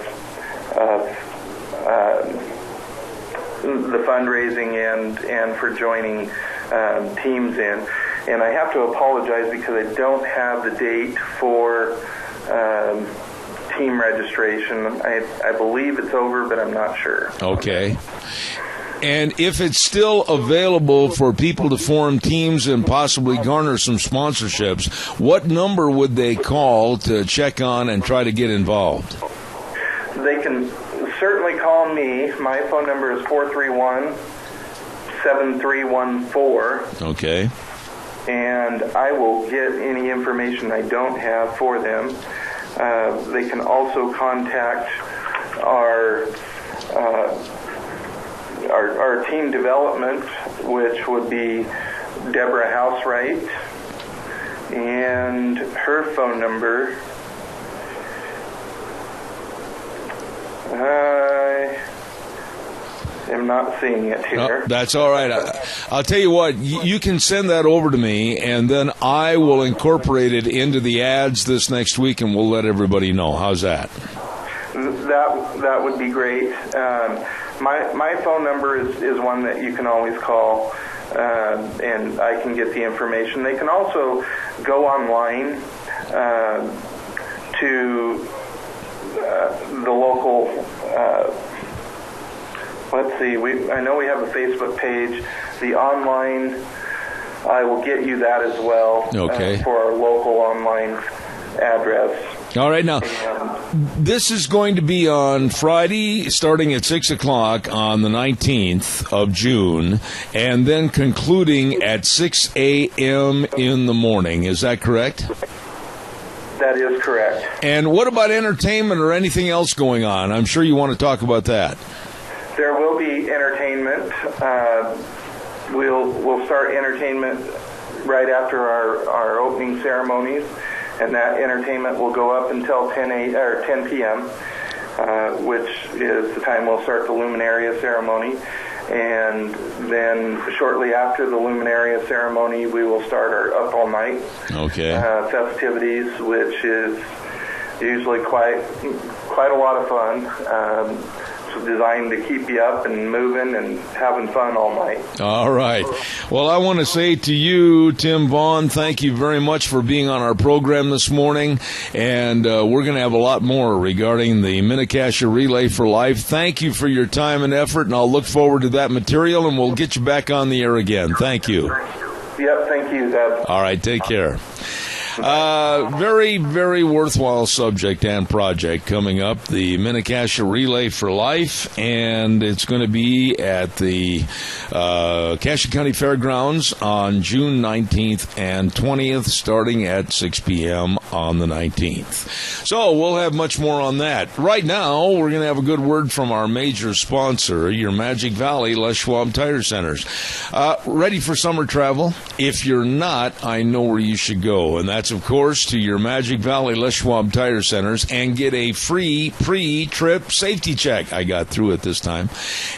the fundraising and for joining teams in. And I have to apologize because I don't have the date for team registration. I believe it's over, but I'm not sure. Okay. And if it's still available for people to form teams and possibly garner some sponsorships, what number would they call to check on and try to get involved? They can certainly call me. My phone number is 431-7314. Okay. And I will get any information I don't have for them. They can also contact our team development, which would be Deborah Housewright, and her phone number. I am not seeing it here. That's all right. I'll tell you what, you can send that over to me, and then I will incorporate it into the ads this next week, and we'll let everybody know. How's that? That would be great. My phone number is one that you can always call, and I can get the information. They can also go online to the local. Let's see. I know we have a Facebook page. The online, I will get you that as well. Okay. For our local online address. All right, now, this is going to be on Friday, starting at 6 o'clock on the 19th of June, and then concluding at 6 a.m. in the morning. Is that correct? That is correct. And what about entertainment or anything else going on? I'm sure you want to talk about that. There will be entertainment. We'll start entertainment right after our opening ceremonies. And that entertainment will go up until 10 p.m., which is the time we'll start the Luminaria ceremony. And then shortly after the Luminaria ceremony, we will start our Up All Night festivities, which is usually quite a lot of fun. It's designed to keep you up and moving and having fun all night. All right. Well, I want to say to you, Tim Vaughn, thank you very much for being on our program this morning. And we're going to have a lot more regarding the Mini-Cassia Relay for Life. Thank you for your time and effort, and I'll look forward to that material, and we'll get you back on the air again. Thank you. Yep, thank you, Deb. All right, take care. Very, very worthwhile subject and project coming up, the Mini-Cassia Relay for Life, and it's going to be at the Cassia County Fairgrounds on June 19th and 20th, starting at 6 p.m. on the 19th. So we'll have much more on that. Right now, we're going to have a good word from our major sponsor, your Magic Valley Les Schwab Tire Centers. Ready for summer travel? If you're not, I know where you should go, and that's, of course, to your Magic Valley Les Schwab Tire Centers, and get a free pre-trip safety check. I got through it this time.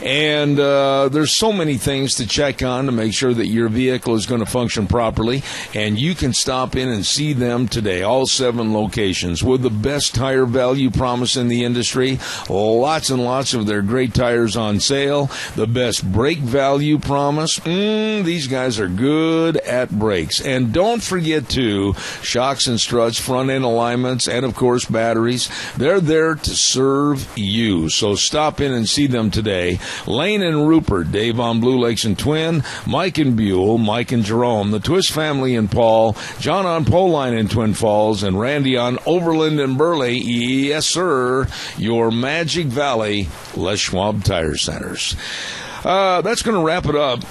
And there's so many things to check on to make sure that your vehicle is going to function properly, and you can stop in and see them today, all 7 locations, with the best tire value promise in the industry. Lots and lots of their great tires on sale. The best brake value promise. These guys are good at brakes. And don't forget to shocks and struts, front end alignments, and of course batteries. They're there to serve you. So stop in and see them today. Lane and Rupert, Dave on Blue Lakes and Twin, Mike and Buell, Mike and Jerome, the Twist family in Paul, John on Poline in Twin Falls, and Randy on Overland and Burley. Yes, sir, your Magic Valley Les Schwab Tire Centers. That's going to wrap it up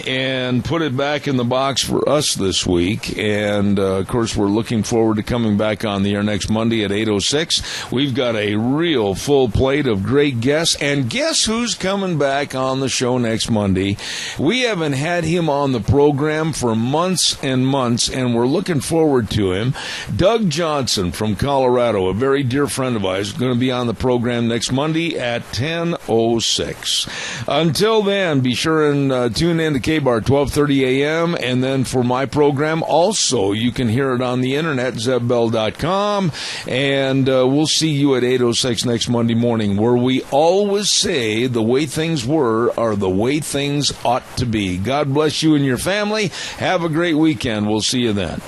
and put it back in the box for us this week. And, of course, we're looking forward to coming back on the air next Monday at 8:06. We've got a real full plate of great guests. And guess who's coming back on the show next Monday? We haven't had him on the program for months and months, and we're looking forward to him. Doug Johnson from Colorado, a very dear friend of ours, is going to be on the program next Monday at 10:06. Until then, be sure and tune in to K-Bar 12:30 a.m. And then for my program, also, you can hear it on the internet, zebbell.com. And we'll see you at 8:06 next Monday morning, where we always say the way things were are the way things ought to be. God bless you and your family. Have a great weekend. We'll see you then.